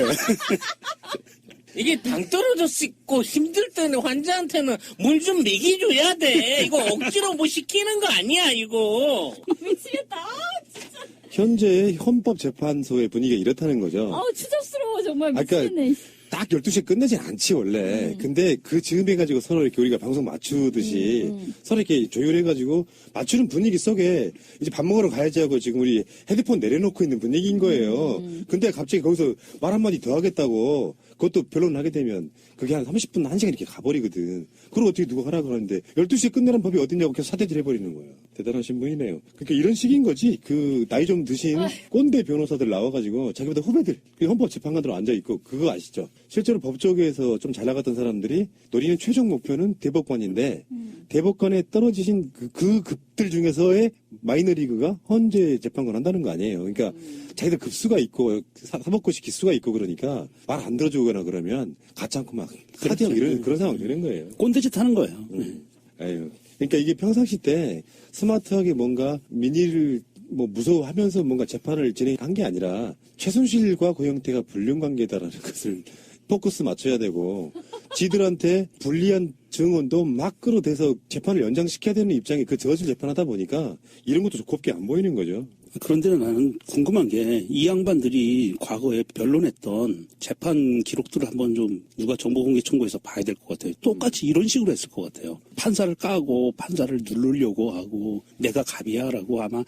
이게 당 떨어졌고 힘들 때는 환자한테는 물 좀 먹여줘야 돼. 이거 억지로 뭐 시키는 거 아니야, 이거. 미치겠다. 현재 헌법재판소의 분위기가 이렇다는 거죠. 아우, 추잡스러워. 정말 그러니까 미치겠네. 딱 12시에 끝내진 않지 원래. 근데 그 즈음해가지고 서로 이렇게 우리가 방송 맞추듯이 서로 이렇게 조율해가지고 맞추는 분위기 속에 이제 밥 먹으러 가야지 하고 지금 우리 헤드폰 내려놓고 있는 분위기인 거예요. 근데 갑자기 거기서 말 한마디 더 하겠다고 그것도 변론하게 되면 그게 한 30분, 1시간 이렇게 가버리거든. 그걸 어떻게 누가 하라 그러는데 12시에 끝내는 법이 어딨냐고 계속 사대질 해버리는 거예요. 대단하신 분이네요. 그러니까 이런 식인 거지. 그 나이 좀 드신 꼰대 변호사들 나와가지고 자기보다 후배들, 헌법재판관들 앉아있고 그거 아시죠? 실제로 법조계에서 좀 잘 나갔던 사람들이 노리는 최종 목표는 대법관인데 대법관에 떨어지신 그 급들 중에서의 마이너리그가 헌재 재판관 한다는 거 아니에요. 그러니까 자기들 급수가 있고 사법고시 기수가 있고 그러니까 말 안 들어주거나 그러면 가지 않고 막 카드하고 이런 그런 상황 되는 거예요. 꼰대짓 하는 거예요. 아유. 그러니까 이게 평상시 때 스마트하게 뭔가 민의를 뭐 무서워하면서 뭔가 재판을 진행한 게 아니라 최순실과 고영태가 불륜관계다라는 것을 포커스 맞춰야 되고 지들한테 불리한 증언도 막 끌어대서 재판을 연장시켜야 되는 입장에 그 저질 재판하다 보니까 이런 것도 곱게 안 보이는 거죠. 그런데 나는 궁금한 게 이 양반들이 과거에 변론했던 재판 기록들을 한번 좀 누가 정보공개 청구해서 봐야 될 것 같아요. 똑같이 이런 식으로 했을 것 같아요. 판사를 까고 판사를 누르려고 하고 내가 갑이야라고 아마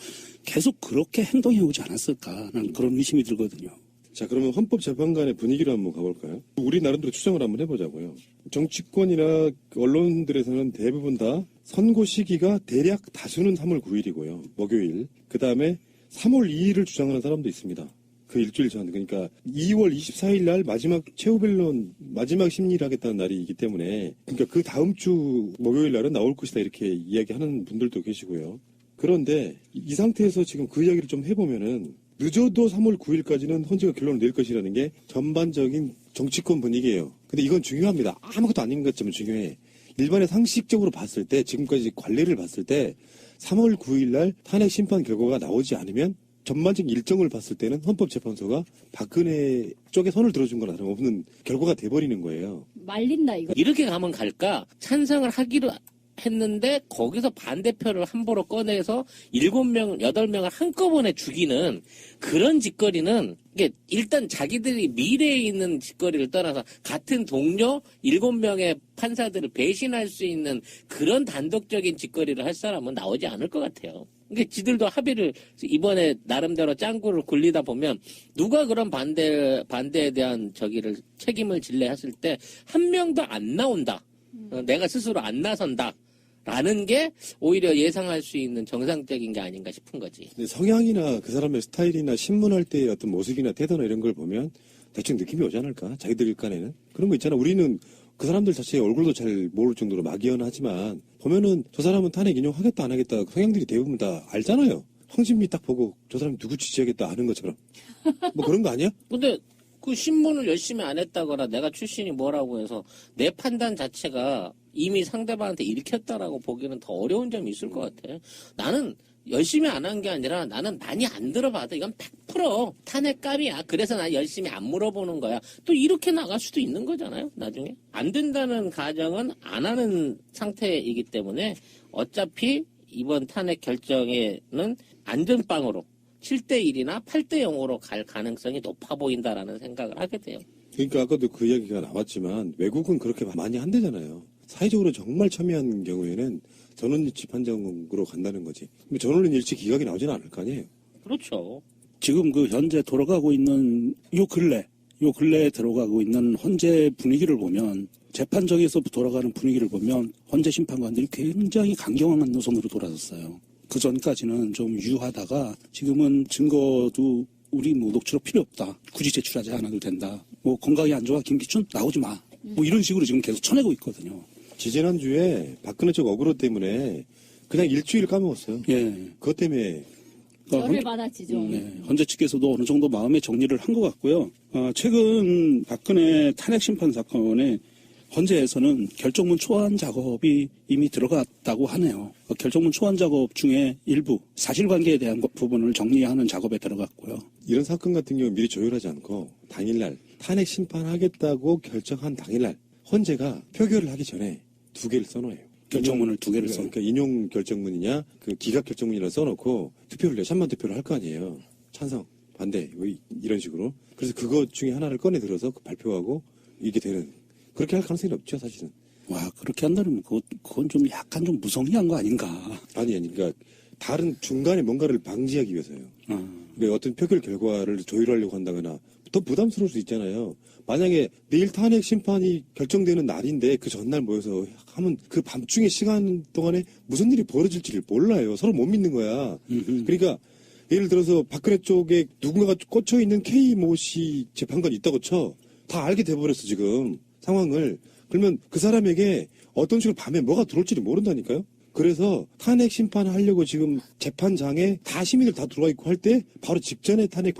계속 그렇게 행동해오지 않았을까 하는 그런 의심이 들거든요. 자, 그러면 헌법재판관의 분위기로 한번 가볼까요? 우리 나름대로 추정을 한번 해보자고요. 정치권이나 언론들에서는 대부분 다 선고 시기가 대략 다수는 3월 9일이고요. 목요일. 그 다음에 3월 2일을 주장하는 사람도 있습니다. 그 일주일 전. 그러니까 2월 24일 날 마지막 최후 변론, 마지막 심리를 하겠다는 날이기 때문에 그러니까 그 다음 주 목요일 날은 나올 것이다 이렇게 이야기하는 분들도 계시고요. 그런데 이 상태에서 지금 그 이야기를 좀 해보면은 늦어도 3월 9일까지는 헌재가 결론을 낼 것이라는 게 전반적인 정치권 분위기예요. 근데 이건 중요합니다. 아무것도 아닌 것처럼 중요해. 일반의 상식적으로 봤을 때 지금까지 관례를 봤을 때 3월 9일 날 탄핵 심판 결과가 나오지 않으면 전반적인 일정을 봤을 때는 헌법재판소가 박근혜 쪽에 손을 들어준 거나 다름없는 결과가 돼버리는 거예요. 말린다 이거. 이렇게 가면 갈까? 찬성을 하기로 했는데 거기서 반대표를 함부로 꺼내서 7명, 8명을 한꺼번에 죽이는 그런 짓거리는 이게 일단 자기들이 미래에 있는 짓거리를 떠나서 같은 동료 7명의 판사들을 배신할 수 있는 그런 단독적인 짓거리를 할 사람은 나오지 않을 것 같아요. 그러니까 지들도 합의를 이번에 나름대로 짱구를 굴리다 보면 누가 그런 반대에 대한 책임을 질래 했을 때 한 명도 안 나온다. 내가 스스로 안 나선다. 라는 게 오히려 예상할 수 있는 정상적인 게 아닌가 싶은 거지. 근데 성향이나 그 사람의 스타일이나 신문할 때의 어떤 모습이나 태도나 이런 걸 보면 대충 느낌이 오지 않을까? 자기들 간에는. 그런 거 있잖아. 우리는 그 사람들 자체의 얼굴도 잘 모를 정도로 막연하지만 보면은 저 사람은 탄핵 인용하겠다 안 하겠다 성향들이 대부분 다 알잖아요. 황진미 딱 보고 저 사람 누구 지지하겠다 아는 것처럼. 뭐 그런 거 아니야? 근데 그 신문을 열심히 안 했다거나 내가 출신이 뭐라고 해서 내 판단 자체가 이미 상대방한테 읽혔다라고 보기에는 더 어려운 점이 있을 것 같아. 나는 열심히 안 한 게 아니라 나는 많이 안 들어봐도 이건 100% 탄핵감이야. 그래서 난 열심히 안 물어보는 거야. 또 이렇게 나갈 수도 있는 거잖아요. 나중에. 안 된다는 가정은 안 하는 상태이기 때문에 어차피 이번 탄핵 결정에는 안전빵으로 7대1이나 8대0으로 갈 가능성이 높아 보인다라는 생각을 하게 돼요. 그러니까 아까도 그 이야기가 나왔지만 외국은 그렇게 많이 한대잖아요. 사회적으로 정말 첨예한 경우에는 전원일치 판정으로 간다는 거지. 전원일치 기각이 나오지는 않을 거 아니에요. 그렇죠. 지금 그 현재 돌아가고 있는 요 근래에 들어가고 있는 헌재 분위기를 보면 재판정에서 돌아가는 분위기를 보면 헌재 심판관들이 굉장히 강경한 노선으로 돌아섰어요. 그 전까지는 좀 유하다가 지금은 증거도 우리 뭐 녹취록 필요 없다. 굳이 제출하지 않아도 된다. 뭐 건강이 안 좋아 김기춘 나오지 마. 뭐 이런 식으로 지금 계속 쳐내고 있거든요. 지지난주에 박근혜 쪽 어그로 때문에 그냥 일주일 까먹었어요. 예. 그것 때문에 열을 받았지 좀. 헌재 측에서도 어느 정도 마음의 정리를 한 것 같고요. 최근 박근혜 탄핵 심판 사건에 헌재에서는 결정문 초안 작업이 이미 들어갔다고 하네요. 결정문 초안 작업 중에 일부 사실관계에 대한 부분을 정리하는 작업에 들어갔고요. 이런 사건 같은 경우 미리 조율하지 않고 당일날 탄핵 심판하겠다고 결정한 당일날 헌재가 표결을 하기 전에 2개를 써놔요. 결정문을 2개를 써. 그러니까 인용 결정문이냐 그 기각 결정문이라 써놓고 투표를 해요. 찬반 투표를 할 거 아니에요. 찬성, 반대 뭐 이런 식으로. 그래서 그것 중에 하나를 꺼내 들어서 발표하고 이게 되는. 그렇게 할 가능성이 없죠, 사실은. 와, 그렇게 한다면 그건 좀 약간 좀 무성의한 거 아닌가. 아니, 그러니까 다른 중간에 뭔가를 방지하기 위해서요. 그러니까 어떤 표결 결과를 조율하려고 한다거나 더 부담스러울 수 있잖아요. 만약에 내일 탄핵 심판이 결정되는 날인데 그 전날 모여서 하면 그 밤중에 시간 동안에 무슨 일이 벌어질지를 몰라요. 서로 못 믿는 거야. 그러니까 예를 들어서 박근혜 쪽에 누군가가 꽂혀있는 K 모 씨 재판관이 있다고 쳐. 다 알게 돼버렸어, 지금. 상황을. 그러면 그 사람에게 어떤 식으로 밤에 뭐가 들어올지를 모른다니까요. 그래서 탄핵 심판을 하려고 지금 재판장에 다 시민들 다 들어와 있고 할 때 바로 직전에 탄핵